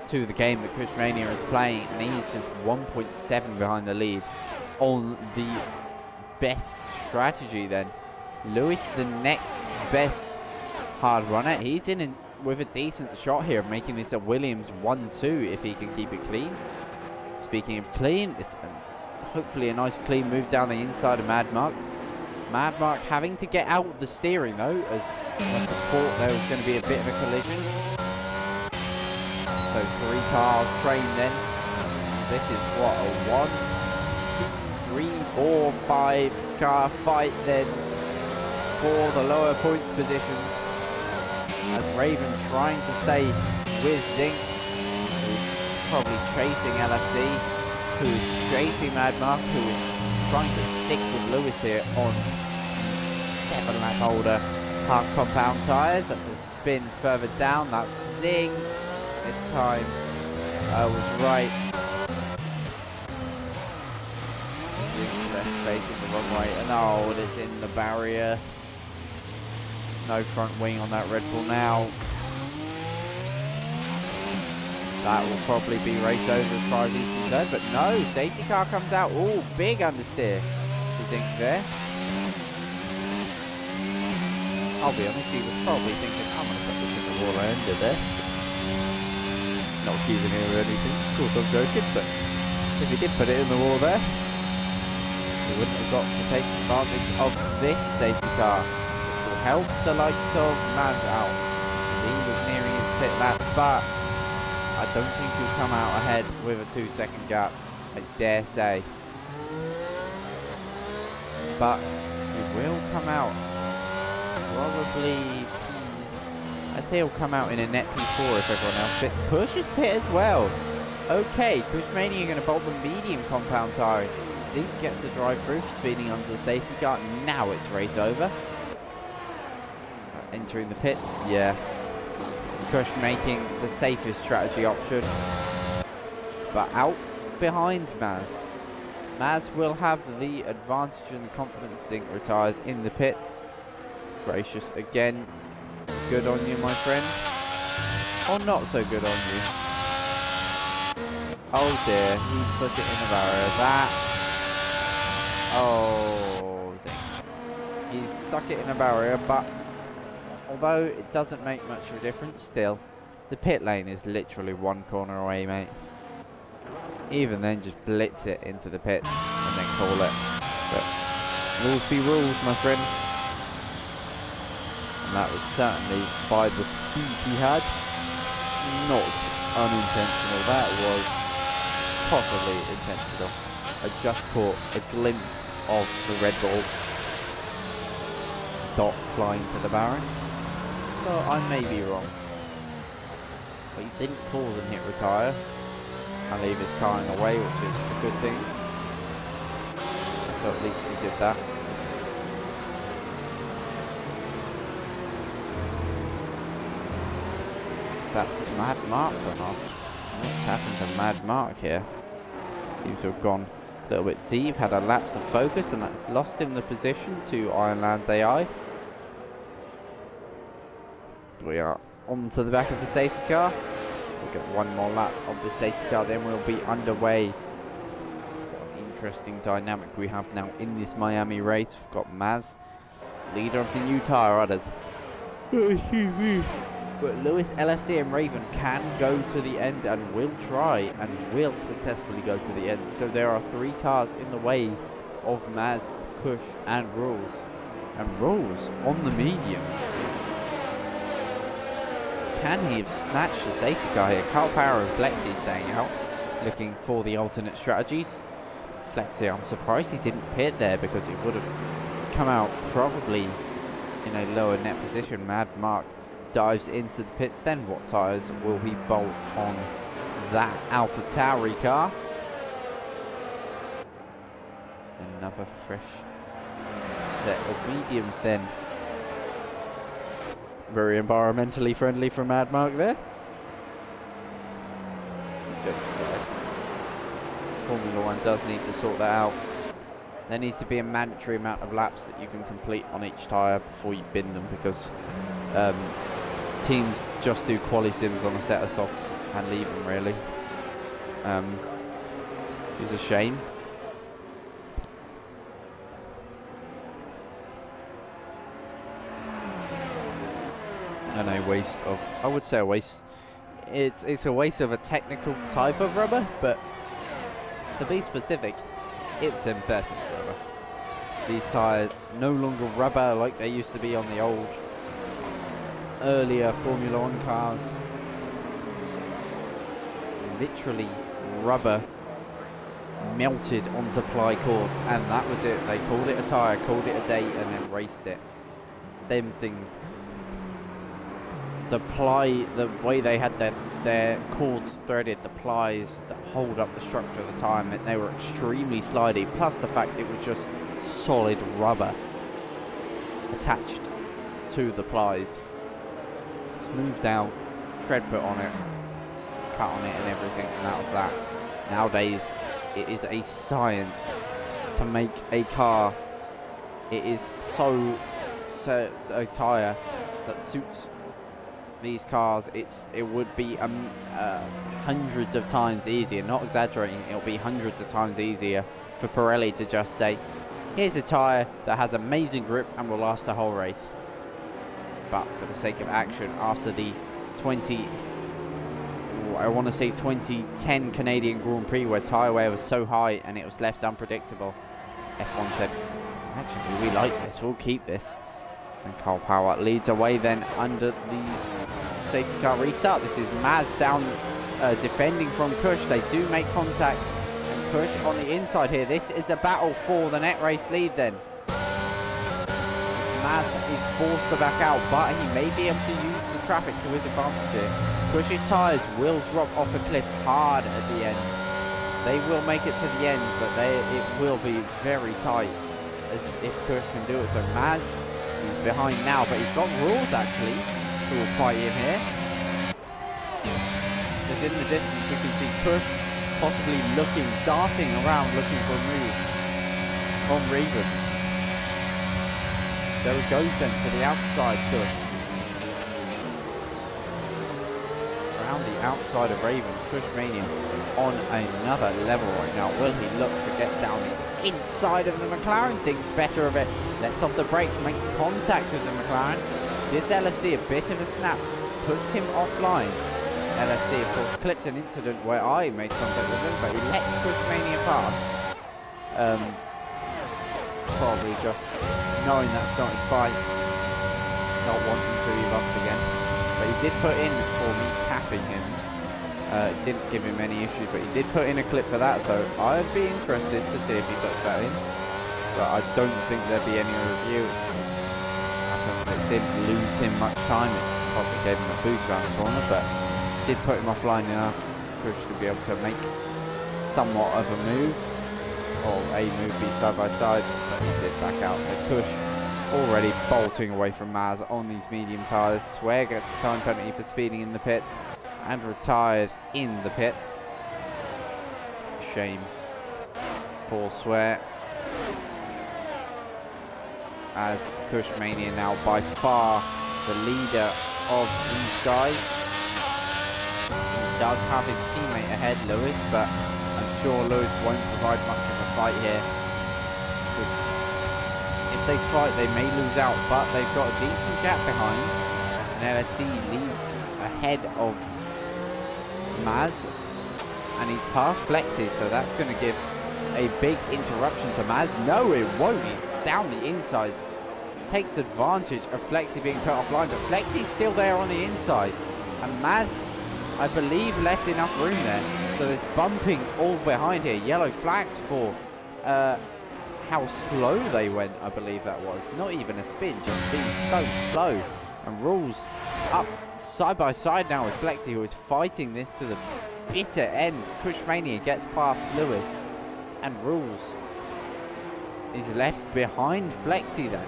to the game that Cushmania is playing, and he's just 1.7 behind the lead on the best strategy then. Lewis, the next best hard runner. He's in with a decent shot here of making this a Williams 1-2 if he can keep it clean. Speaking of clean, this hopefully a nice clean move down the inside of Mad Mark. Mad Mark having to get out the steering though, as I thought there was going to be a bit of a collision. So 3 cars trained then. This is what, a 1, 2, 3, 4, 5 car fight then for the lower points positions, as Raven trying to stay with Zinc, who's probably chasing LFC, who's chasing Mad Mark, who is trying to stick with Lewis here on 7-lap older hard compound tyres. That's a spin further down. That's Zing. This time I was right. Zing left facing the wrong way, and oh, it's in the barrier. No front wing on that Red Bull now. That will probably be race over as far as he's concerned, but no, safety car comes out. Oh, big understeer to Zink there. I'll be honest, he was probably thinking, I'm going to put this in the wall I ended there. Not accusing him of anything, of course I'm joking, but if he did put it in the wall there, he wouldn't have got to take advantage of this safety car. Help the likes of Maz out. He was nearing his pit lap, but I don't think he'll come out ahead with a 2-second gap, I dare say. But he will come out probably, I'd say he'll come out in a net P4 if everyone else pits. Kush is pit as well. Okay, Cushmania are going to bolt the medium compound tyre. Zink gets a drive through, speeding under the safety car. Now it's race over. Entering the pits, yeah. Cush making the safest strategy option, but out behind Maz. Maz will have the advantage and the confidence. Zink retires in the pits. Gracious again. Good on you, my friend. Or not so good on you. Oh dear, he's put it in the barrier. That Oh, he's stuck it in a barrier, but although it doesn't make much of a difference, still, the pit lane is literally one corner away, mate. Even then, just blitz it into the pits and then call it. But rules be rules, my friend. And that was certainly, by the speed he had, not unintentional. That was possibly intentional. I just caught a glimpse of the Red Bull dot flying to the Baron. So I may be wrong. But he didn't pause and hit retire and leave his car in the way, which is a good thing. So at least he did that. That's Mad Mark went off. What's happened to Mad Mark here? Seems to have gone a little bit deep, had a lapse of focus, and that's lost him the position to Ironland's AI. We are on to the back of the safety car. We'll get one more lap of the safety car, then we'll be underway. What an interesting dynamic we have now in this Miami race. We've got Maz, leader of the new tyre others. But Lewis, LFC and Raven can go to the end and will try and will successfully go to the end. So there are 3 cars in the way of Maz, Kush and Rules. And Rules on the mediums. Can he have snatched the safety car here? Carl Power and Flexi staying out, looking for the alternate strategies. Flexi, I'm surprised he didn't pit there because it would have come out probably in a lower net position. Mad Mark dives into the pits, then what tyres will he bolt on that Alpha Tauri car? Another fresh set of mediums then. Very environmentally friendly from Mad Mark there. Formula 1 does need to sort that out. There needs to be a mandatory amount of laps that you can complete on each tyre before you bin them, because teams just do quali sims on a set of softs and leave them, really. It's a shame. And a waste of, I would say a waste, it's a waste of a technical type of rubber, but to be specific, it's synthetic rubber. These tyres no longer rubber like they used to be on the old earlier Formula 1 cars. Literally rubber melted onto ply cords, and that was it. They called it a tyre, called it a date, and then raced it. Them things, the way they had their cords threaded, the plies that hold up the structure of the tyre, meant they were extremely slidey, plus the fact it was just solid rubber attached to the plies. Smoothed out, tread put on it, cut on it and everything, and that was that. Nowadays, it is a science to make a car. It is so a tyre that suits these cars. It would be hundreds of times easier, not exaggerating, it'll be hundreds of times easier for Pirelli to just say, here's a tyre that has amazing grip and will last the whole race. But for the sake of action, after the 2010 Canadian Grand Prix, where tyre wear was so high and it was left unpredictable, F1 said, actually, we like this, we'll keep this. And Carl Power leads away then under the safety car restart. This is Maz down defending from Kush. They do make contact, and Kush on the inside here. This is a battle for the net race lead then. Maz is forced to back out, but he may be able to use the traffic to his advantage here. Kush's tyres will drop off a cliff hard at the end. They will make it to the end, but it will be very tight as if Kush can do it. So Maz is behind now, but he's got Rules actually who will fight him here. As in the distance we can see Kush possibly darting around looking for a move from Raven. There he goes then to the outside, Kush. Around the outside of Raven, Kush Mania on another level right now. Will he look to get down and inside of the McLaren, thinks better of it, lets off the brakes, makes contact with the McLaren, gives LFC a bit of a snap, puts him offline. LFC, of course, clipped an incident where I made contact with him, but he lets Pushmania pass. Probably just knowing that's not his fight, not wanting to be bumped again. But he did put in for me tapping him. Didn't give him any issues, but he did put in a clip for that, so I'd be interested to see if he puts that in. But I don't think there'd be any review. It didn't lose him much time. It probably gave him a boost around the corner, but did put him offline enough for Kush to be able to make somewhat of a move, or a move be side by side, but he did back out. So Kush already bolting away from Maz on these medium tyres. Swear gets a time penalty for speeding in the pits and retires in the pits. Shame for Swear, as Kushmania now by far the leader of these guys. He does have his teammate ahead, Lewis, but I'm sure Lewis won't provide much of a fight here. If they fight, they may lose out, but they've got a decent gap behind, and LFC leads ahead of Maz, and he's past Flexi, so that's going to give a big interruption to Maz. No, it won't. He's down the inside, takes advantage of Flexi being put offline, but Flexi's still there on the inside, and Maz, I believe, left enough room there, so there's bumping all behind here. Yellow flags for how slow they went, I believe that was. Not even a spin, just being so slow. And Rules up side by side now with Flexi, who is fighting this to the bitter end. Kushmania gets past Lewis, and Rules is left behind Flexi then.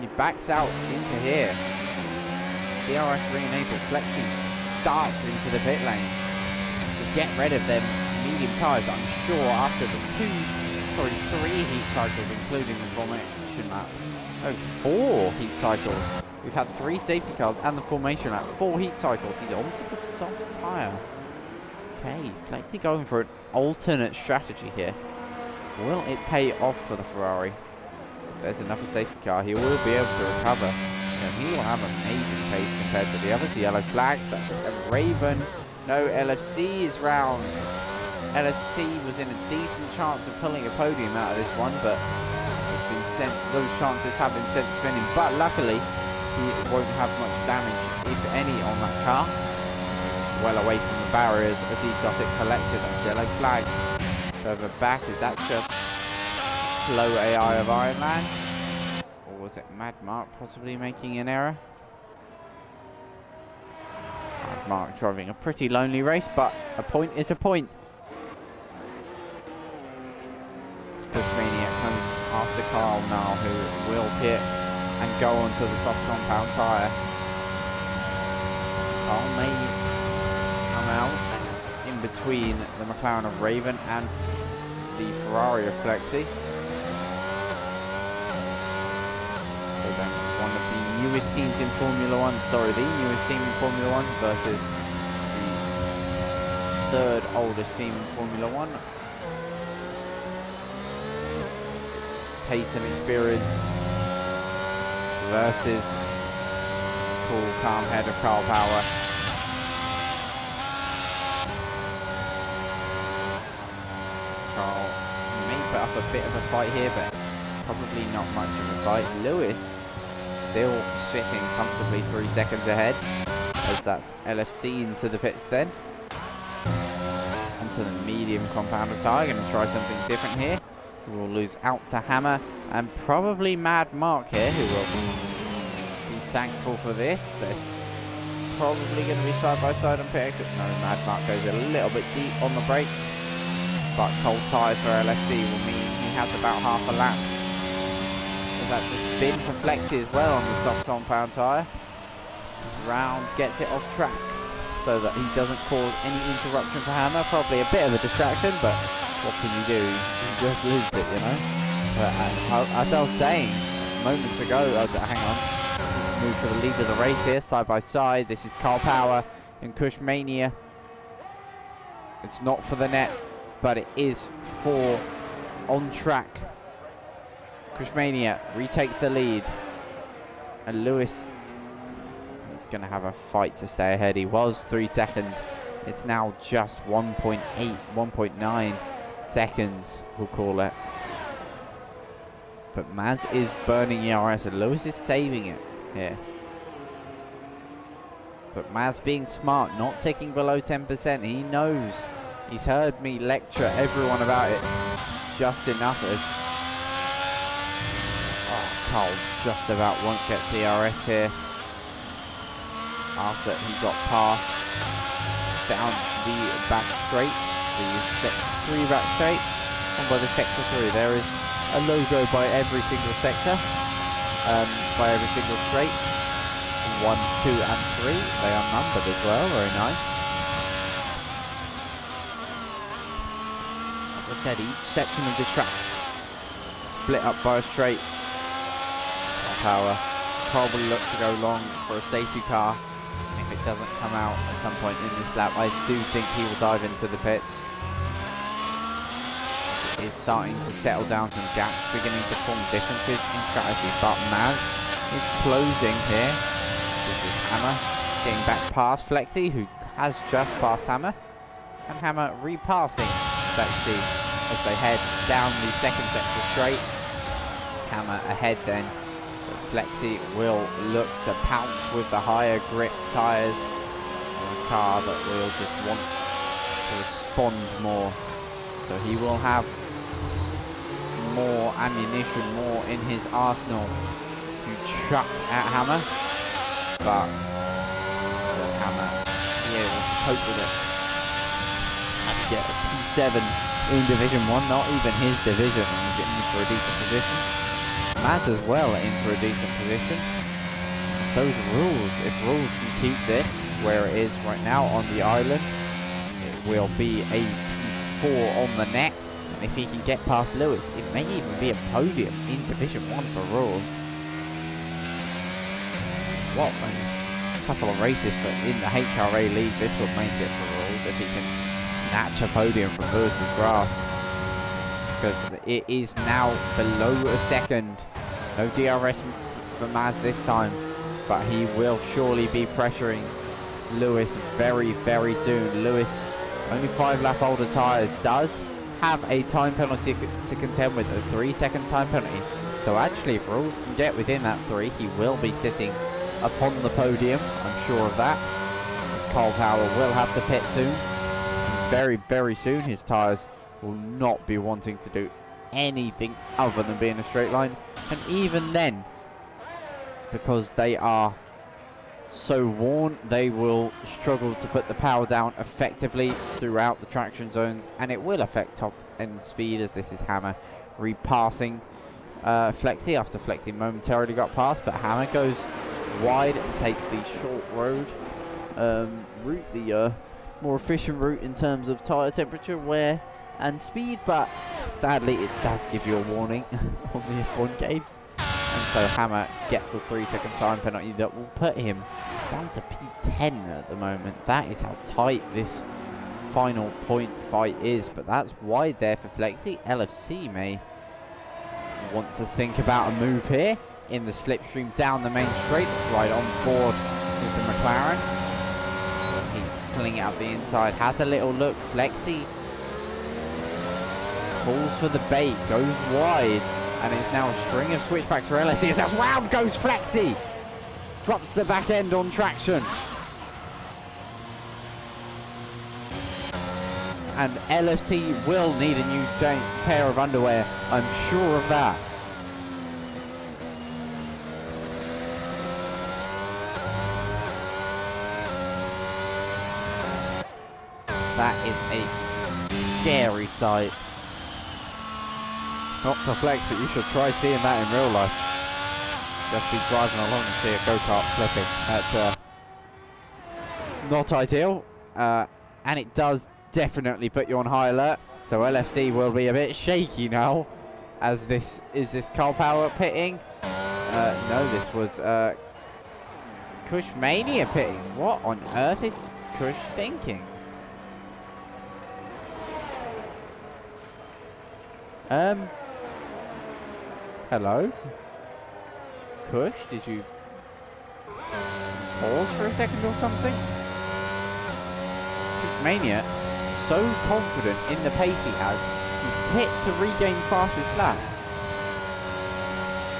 He backs out into here. DRS re-enabled. Flexi starts into the pit lane to get rid of them medium tyres. I'm sure after the 3 heat cycles, including the formation lap. No, 4 heat cycles. We've had 3 safety cars and the formation lap. 4 heat cycles. He's onto the soft tyre. Okay, Flexi going for an alternate strategy here. Will it pay off for the Ferrari? If there's enough of a safety car, he will be able to recover. And he will have amazing pace compared to the others. The yellow flags, that's a Raven. No, LFC is round. LFC was in a decent chance of pulling a podium out of this one, but it's been sent, those chances have been sent spinning. But luckily, he won't have much damage, if any, on that car. Well away from the barriers as he got it collected. Yellow flags further back. Is that just slow AI of Iron Man? Or was it Mad Mark possibly making an error? Mad Mark driving a pretty lonely race, but a point is a point. Pushmania comes after Carl now, who will pit and go onto the soft compound tyre. Carl may come out in between the McLaren of Raven and the Ferrari of Flexi. So then one of the newest teams in Formula 1, sorry, the newest team in Formula 1 versus the 3rd oldest team in Formula 1. Pace and experience versus cool, calm head of Carl Power. Carl may put up a bit of a fight here, but probably not much of a fight. Lewis still sitting comfortably 3 seconds ahead, as that's LFC into the pits then. Into the medium compounder tyre, going to try something different here. We'll lose out to Hammer and probably Mad Mark here, who will be thankful for this. There's probably going to be side by side on pit exit. No, Mad Mark goes a little bit deep on the brakes, but cold tyres for LFC will mean he has about half a lap. So that's a spin for Flexi as well on the soft compound tyre. This round gets it off track so that he doesn't cause any interruption for Hammer. Probably a bit of a distraction, but what can you do? You just lose it, you know. But as I was saying moments ago, hang on, move to the lead of the race here, side by side. This is Carl Power and Kushmania. It's not for the net, but it is for on track. Crushmania retakes the lead. And Lewis is going to have a fight to stay ahead. He was 3 seconds. It's now just 1.8, 1.9 seconds, we'll call it. But Maz is burning ERS and Lewis is saving it here. But Maz being smart, not ticking below 10%. He knows. He's heard me lecture everyone about it just enough as... Oh, Carl just about won't get DRS here. After he got past down the back straight. The sector 3 back straight. And by the sector 3 there is a logo by every single sector. By every single straight. 1, 2 and 3. They are numbered as well, very nice. As I said, each section of this track split up by a straight. Power probably look to go long for a safety car. And if it doesn't come out at some point in this lap, I do think he will dive into the pits. It is starting to settle down, some gaps beginning to form differences in strategy, but Maz is closing here. This is Hammer getting back past Flexi, who has just passed Hammer. And Hammer repassing Flexi as they head down the second sector straight. Hammer ahead then. But Flexi will look to pounce with the higher grip tyres on a car that will just want to respond more. So he will have more ammunition, more in his arsenal to chuck at Hammer. But will Hammer be able to cope with it? Had to get a P7 in Division 1, not even his division, and he's getting for a decent position. Maz as well in for a decent position. So's Rules. If Rules can keep this where it is right now on the island, it will be a P4 on the neck. And if he can get past Lewis, it may even be a podium in Division 1 for Rules. What a couple of races for in the HRA league this will make it for Rules if he can snatch a podium from Lewis's grasp. Because it is now below a second. No DRS for Maz this time, but he will surely be pressuring Lewis very, very soon. Lewis, only 5 lap older tyres, does have a time penalty to contend with, a 3-second time penalty. So actually, if Rules can get within that 3, he will be sitting upon the podium, I'm sure of that. As Carl Power will have to pit soon. And very, very soon his tyres will not be wanting to do anything other than be in a straight line. And even then, because they are so worn, they will struggle to put the power down effectively throughout the traction zones, and it will affect top end speed as this is Hammer repassing Flexi after Flexi momentarily got past, but Hammer goes wide and takes the short road route, the more efficient route in terms of tyre temperature, wear and speed, but sadly it does give you a warning on the F1 games. And so Hammer gets a 3-second time penalty that will put him down to P10 at the moment. That is how tight this final point fight is, but that's wide there for Flexi. LFC may want to think about a move here in the slipstream down the main straight, right on board with the McLaren. He's slinging it up the inside, has a little look. Flexi falls for the bait, goes wide, and it's now a string of switchbacks for LFC. As round goes Flexi, drops the back end on traction. And LFC will need a new pair of underwear, I'm sure of that. That is a scary sight. Not to flex, but you should try seeing that in real life. Just be driving along and see a go-kart flipping. That's not ideal. And it does definitely put you on high alert. So LFC will be a bit shaky now. As this Carl Power pitting? No, this was Cushmania pitting. What on earth is Cush thinking? Hello? Kush, did you pause for a second or something? Mania, so confident in the pace he has, he's hit to regain fastest lap.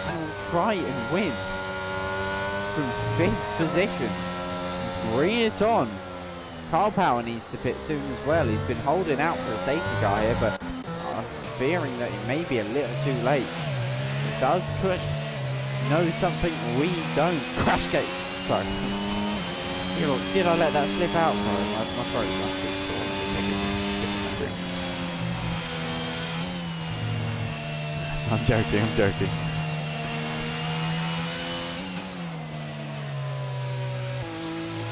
And will try and win from 5th position. Bring it on. Carl Power needs to pit soon as well. He's been holding out for a safety car here, but I'm fearing that it may be a little too late. Does Kush know something we don't? Crash gate. Sorry. Did I let that slip out? Sorry, my throat's not too sore. I'm joking.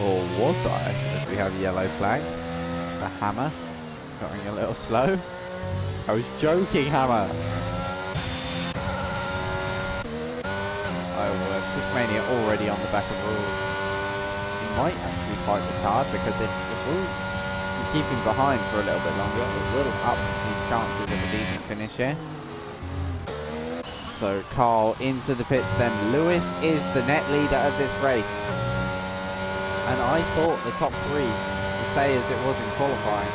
Or was I? As we have yellow flags. The Hammer going a little slow. I was joking, Hammer. Mania already on the back of Rules. He might actually fight this hard because if Rules can keep him behind for a little bit longer, it will up his chances of a decent finish here. So Carl into the pits then. Lewis is the net leader of this race. And I thought the top 3 would say as it was in qualifying.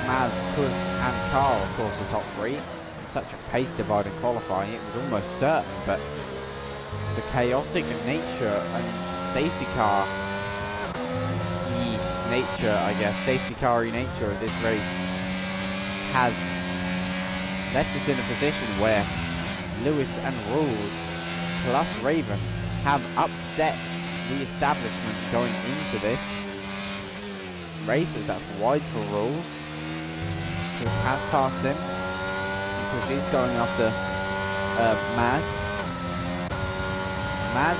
Maz, Kush and Carl, of course, the top 3. In such a pace divide in qualifying, it was almost certain, but the chaotic nature and safety car safety car nature of this race has left us in a position where Lewis and Rules plus Raven have upset the establishment going into this race, as that's wide for Rules, who has passed him, because he's going after Maz. Maz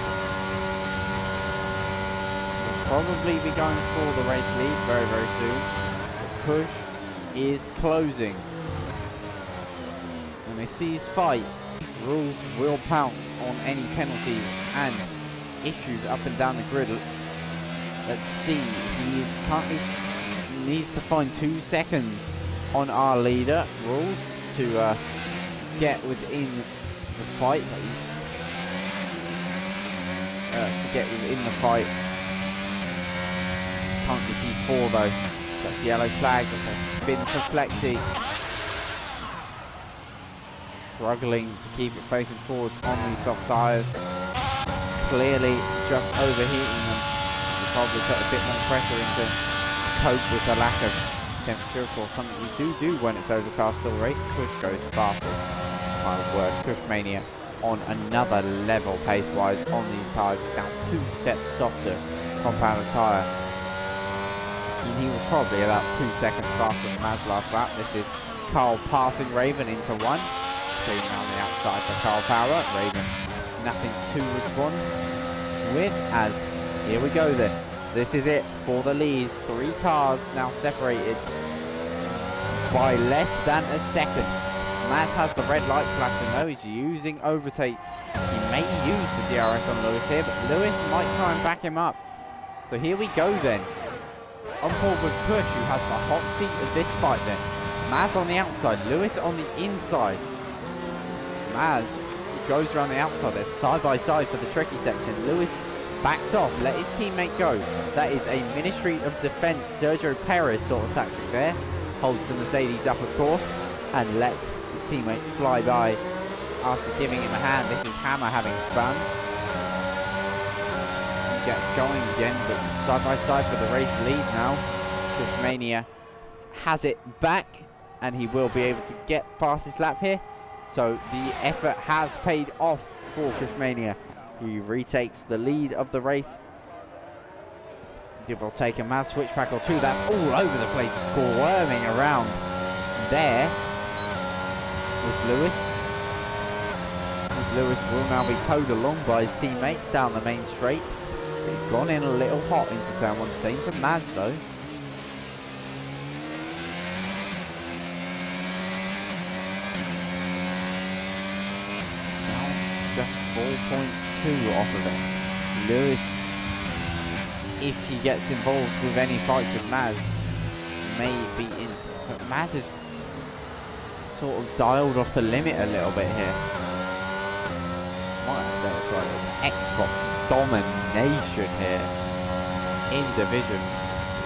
will probably be going for the race lead very, very soon. Kush is closing. And if these fight, Rules will pounce on any penalties and issues up and down the grid. Let's see, he is currently needs to find 2 seconds on our leader, Rules, to get within the fight. Currently P4 though. That's the yellow flag. That's a spin for Flexi. Struggling to keep it facing forwards on these soft tyres. Clearly just overheating them. We'll probably put a bit more pressure into cope with the lack of temperature. Of course, something you do when it's overcast still race. Kush goes faster. Final word, Kush Mania on another level pace-wise on these tyres. Down 2 steps softer compounded tyre. And he was probably about 2 seconds faster than Maz last lap. This is Carl passing Raven into 1. Clean around the outside for Carl Power. Raven nothing to respond with, as here we go then. This is it for the lead. 3 cars now separated by less than a second. Maz has the red light flashing though. He's using overtake. He may use the DRS on Lewis here, but Lewis might try and back him up. So here we go then. On board with Kush, who has the hot seat of this fight then. Maz on the outside, Lewis on the inside. Maz goes around the outside. They're side by side for the tricky section. Lewis backs off, let his teammate go. That is a Ministry of Defense Sergio Perez sort of tactic there. Holds the Mercedes up, of course, and lets his teammate fly by after giving him a hand. This is Hammer having fun. He gets going again, but side by side for the race lead now. Kush Mania has it back, and he will be able to get past this lap here. So the effort has paid off for Kush Mania. He retakes the lead of the race. Give or take a Maz switchback or 2. That's all over the place, squirming around. There was Lewis. Lewis will now be towed along by his teammate down the main straight. He's gone in a little hot into turn 1. Same for Maz though. Now just 4.2 off of it. Lewis, if he gets involved with any fights with Maz, may be in. But Maz is sort of dialed off the limit a little bit here. Might say it's like Xbox domination here in Division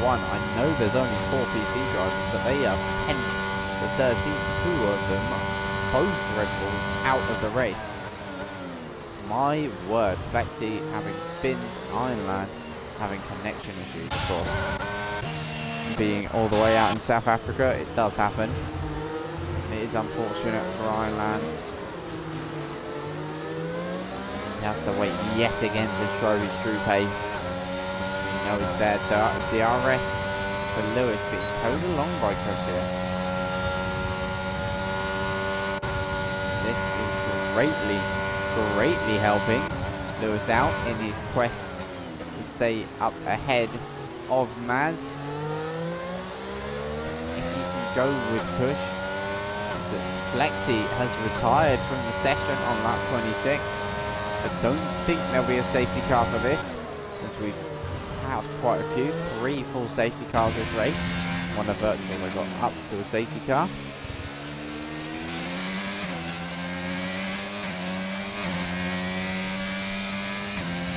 1. I know there's only 4 PC drivers, but they are 10 to 13. 2 of them, both Red Bulls, out of the race. My word, Flexi having spins, Ironland having connection issues, of course. Being all the way out in South Africa, it does happen. It is unfortunate for Ironland. He has to wait yet again to show his true pace. You know he's there. DRS for Lewis being towed along by Chris here. This is greatly helping Lewis out in his quest to stay up ahead of Maz. If he can go with push, Flexi has retired from the session on lap 26. I don't think there'll be a safety car for this, as we've had quite a few. 3 full safety cars this race. One of virtual they got up to a safety car.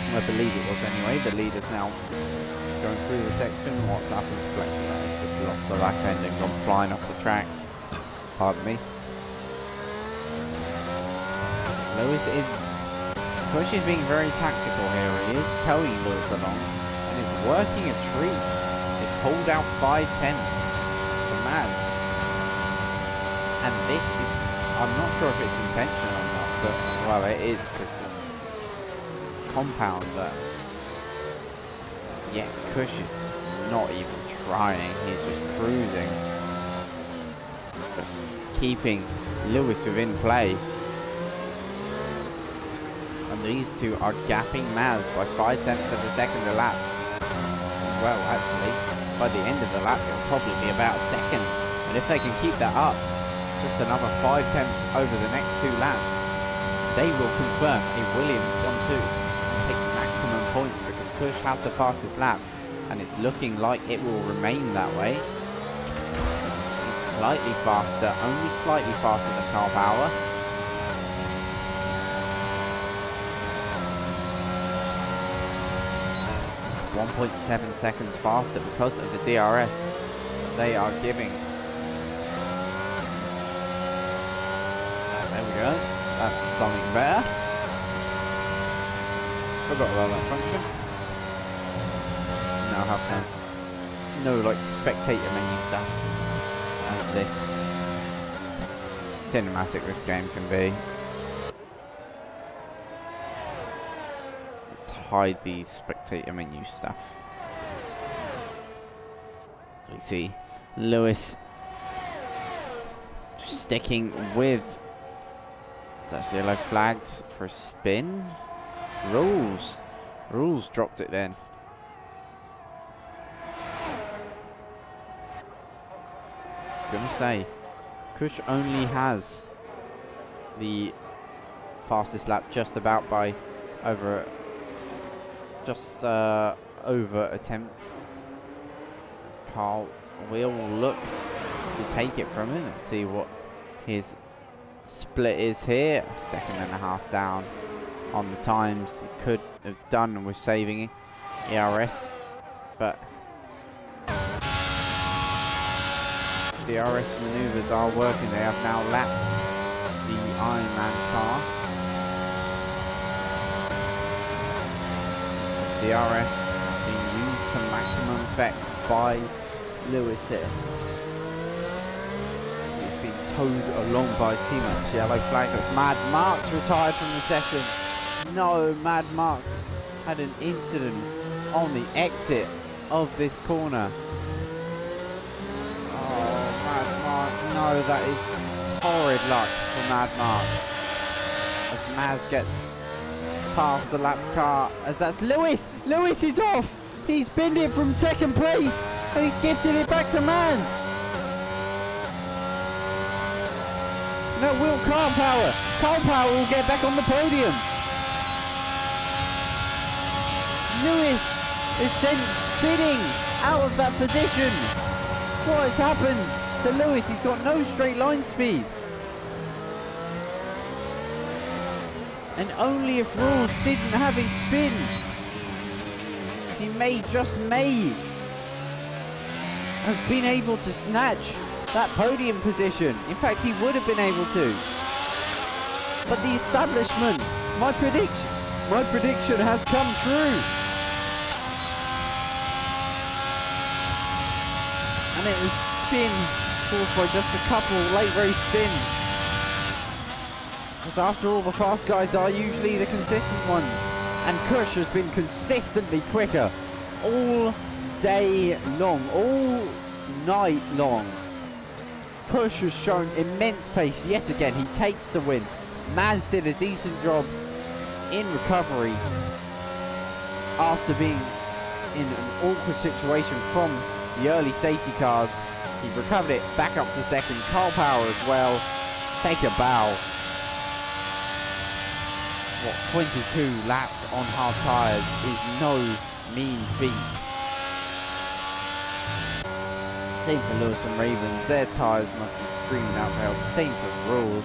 I believe it was anyway. The leader's now going through the section. What's happened to Flexi? Just lost the back end and gone flying off the track. Pardon me. Lewis is... Push is being very tactical here. He is towing Lewis along and is working a treat. It's pulled out 5 tenths for Maz. And this is... I'm not sure if it's intentional or not, but... Well, it is, because... Compound that. Yeah, Kush is not even trying. He's just cruising. Just keeping Lewis within play. And these two are gapping Maz by 5 tenths of a second a lap. Well, actually, by the end of the lap, it'll probably be about a second. And if they can keep that up, just another 5 tenths over the next 2 laps, they will confirm a Williams 1-2. Take maximum points because Push has the fastest lap, and it's looking like it will remain that way. It's slightly faster, only slightly faster than Carl Power. .7 seconds faster because of the DRS they are giving. There we go. That's something better. Forgot about that function. Now have no like spectator menu stuff as this cinematic this game can be. Let's hide the spectator menu stuff. So we see Lewis sticking with that's yellow flags for a spin. Rules dropped it then. Gonna say, Kush only has the fastest lap just about by over a tenth. Carl will look to take it from him. Let's see what his split is here. 1.5 seconds down on the times he could have done with saving ERS, but DRS maneuvers are working. They have now lapped the Ironman car. DRS being used to maximum effect by Lewis here. He's been towed along by his teammates. Yellow flag. That's Mad Marks retired from the session. No, Mad Marks had an incident on the exit of this corner. Oh, Mad Marks. No, that is horrid luck for Mad Marks. As Maz gets past the lap car, as that's Lewis. Lewis is off. He's binned it from 2nd place and he's gifted it back to Maz. No, will Carl Power. Carl Power will get back on the podium. Lewis is sent spinning out of that position. What has happened to Lewis? He's got no straight line speed. And only if Rules didn't have his spin, he just may have been able to snatch that podium position. In fact, he would have been able to. But the establishment, my prediction has come true. And it has been caused by just a couple late race spins. Because after all, the fast guys are usually the consistent ones. And Kush has been consistently quicker all day long, all night long. Kush has shown immense pace yet again. He takes the win. Maz did a decent job in recovery after being in an awkward situation from the early safety cars. He recovered it back up to second. Carl Power as well. Take a bow. What, 22 laps on hard tyres is no mean feat. Same for Lewis and Ravens. Their tyres must be screaming out for help. Same for Rules.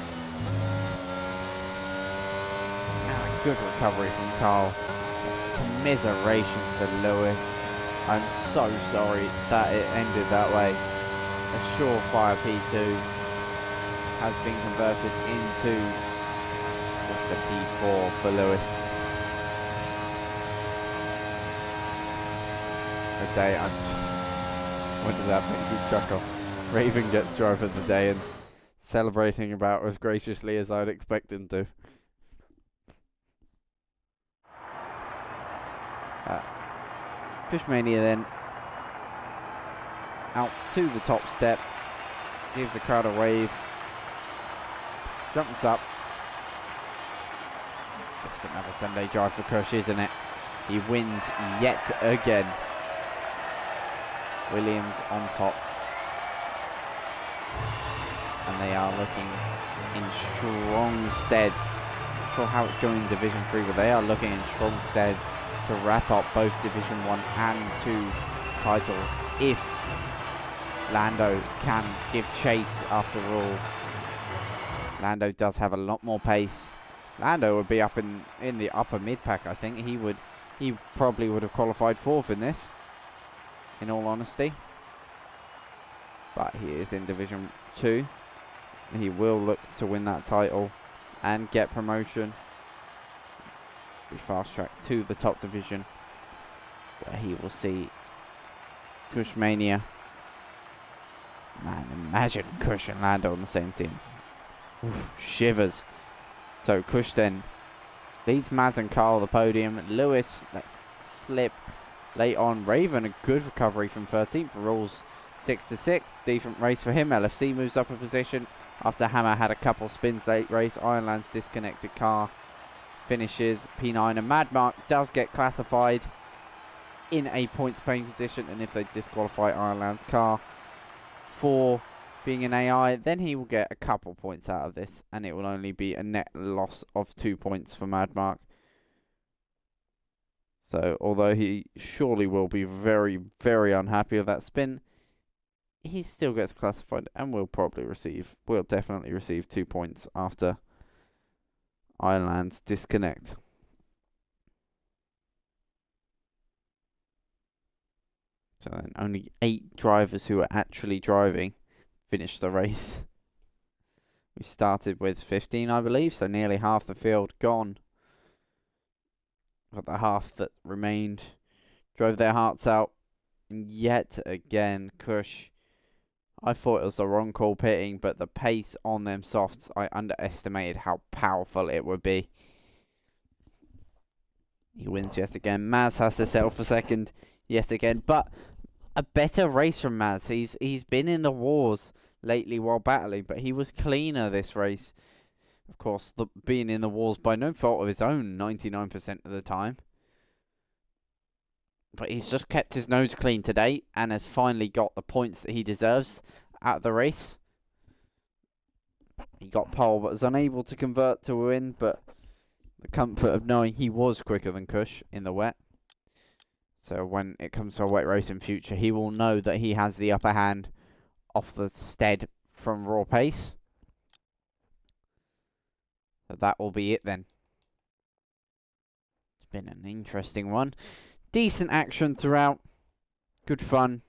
Good recovery from Carl. Commiserations to Lewis. I'm so sorry that it ended that way. A surefire P2 has been converted into just a P4 for Lewis. Okay, when did that make you chuckle? Raven gets driver of the day and celebrating about as graciously as I'd expect him to. Kushmania then out to the top step, gives the crowd a wave, jumps up. Just another Sunday drive for Kush, isn't it? He wins yet again. Williams on top. And they are looking in strong stead. Not sure how it's going in Division 3, but they are looking in strong stead to wrap up both Division 1 and 2 titles if Lando can give chase after all. Lando does have a lot more pace. Lando would be up in the upper mid-pack, I think. He probably would have qualified 4th in this, in all honesty. But he is in Division 2. He will look to win that title and get promotion. Be fast-tracked to the top division, where he will see Kushmania. Man, imagine Kush and Lando on the same team. Oof, shivers. So Kush then leads Maz and Carl the podium. Lewis, let's slip late on. Raven, a good recovery from 13th for Rules 6 to 6. Decent race for him. LFC moves up a position after Hammer had a couple spins late race. Ironland's disconnected car finishes P9, and Mad Mark does get classified in a points paying position, and if they disqualify Ironland's car for being an AI, then he will get a couple points out of this, and it will only be a net loss of 2 points for Mad Mark. So although he surely will be very, very unhappy with that spin, he still gets classified and will definitely receive 2 points after Ironland's disconnect. So then only 8 drivers who are actually driving finished the race. We started with 15, I believe, so nearly half the field gone. But the half that remained drove their hearts out. And yet again, Kush, I thought it was the wrong call pitting, but the pace on them softs, I underestimated how powerful it would be. He wins yet again. Maz has to settle for second yet again, but a better race from Maz. He's been in the wars lately while battling, but he was cleaner this race. Of course, being in the wars by no fault of his own 99% of the time. But he's just kept his nose clean today and has finally got the points that he deserves out of the race. He got pole but was unable to convert to a win, but the comfort of knowing he was quicker than Kush in the wet. So when it comes to a wet race in future, he will know that he has the upper hand off the stead from raw pace. So that will be it then. been an interesting one. Decent action throughout. Good fun.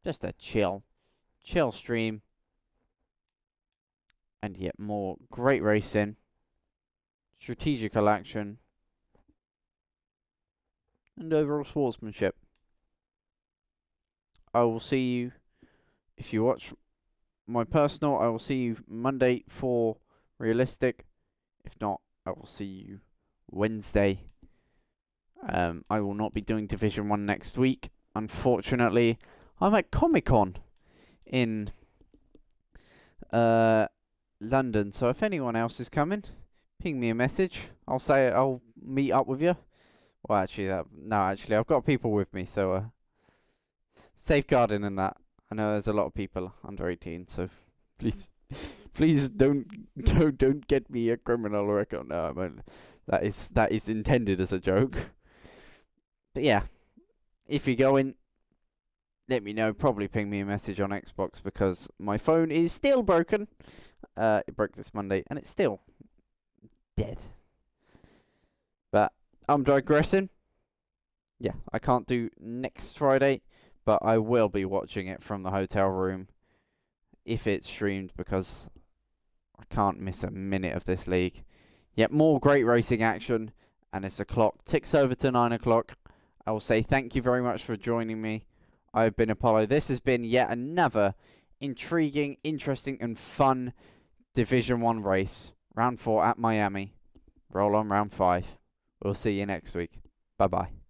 Just a chill stream. And yet more great racing. Strategical action. And overall sportsmanship. I will see you, if you watch my personal, I will see you Monday for realistic. If not, I will see you Wednesday. I will not be doing Division 1 next week. Unfortunately, I'm at Comic-Con in London. So if anyone else is coming, ping me a message. I'll meet up with you. Well, actually, I've got people with me, so safeguarding and that. I know there's a lot of people under 18, so please don't get me a criminal record. No, I mean, that is intended as a joke. But yeah, if you're going, let me know. Probably ping me a message on Xbox because my phone is still broken. It broke this Monday and it's still dead. But I'm digressing. Yeah, I can't do next Friday, but I will be watching it from the hotel room if it's streamed because I can't miss a minute of this league. Yet more great racing action, and as the clock ticks over to 9 o'clock, I will say thank you very much for joining me. I've been Apollo. This has been yet another intriguing, interesting, and fun Division 1 race. Round 4 at Miami. Roll on round 5. We'll see you next week. Bye-bye.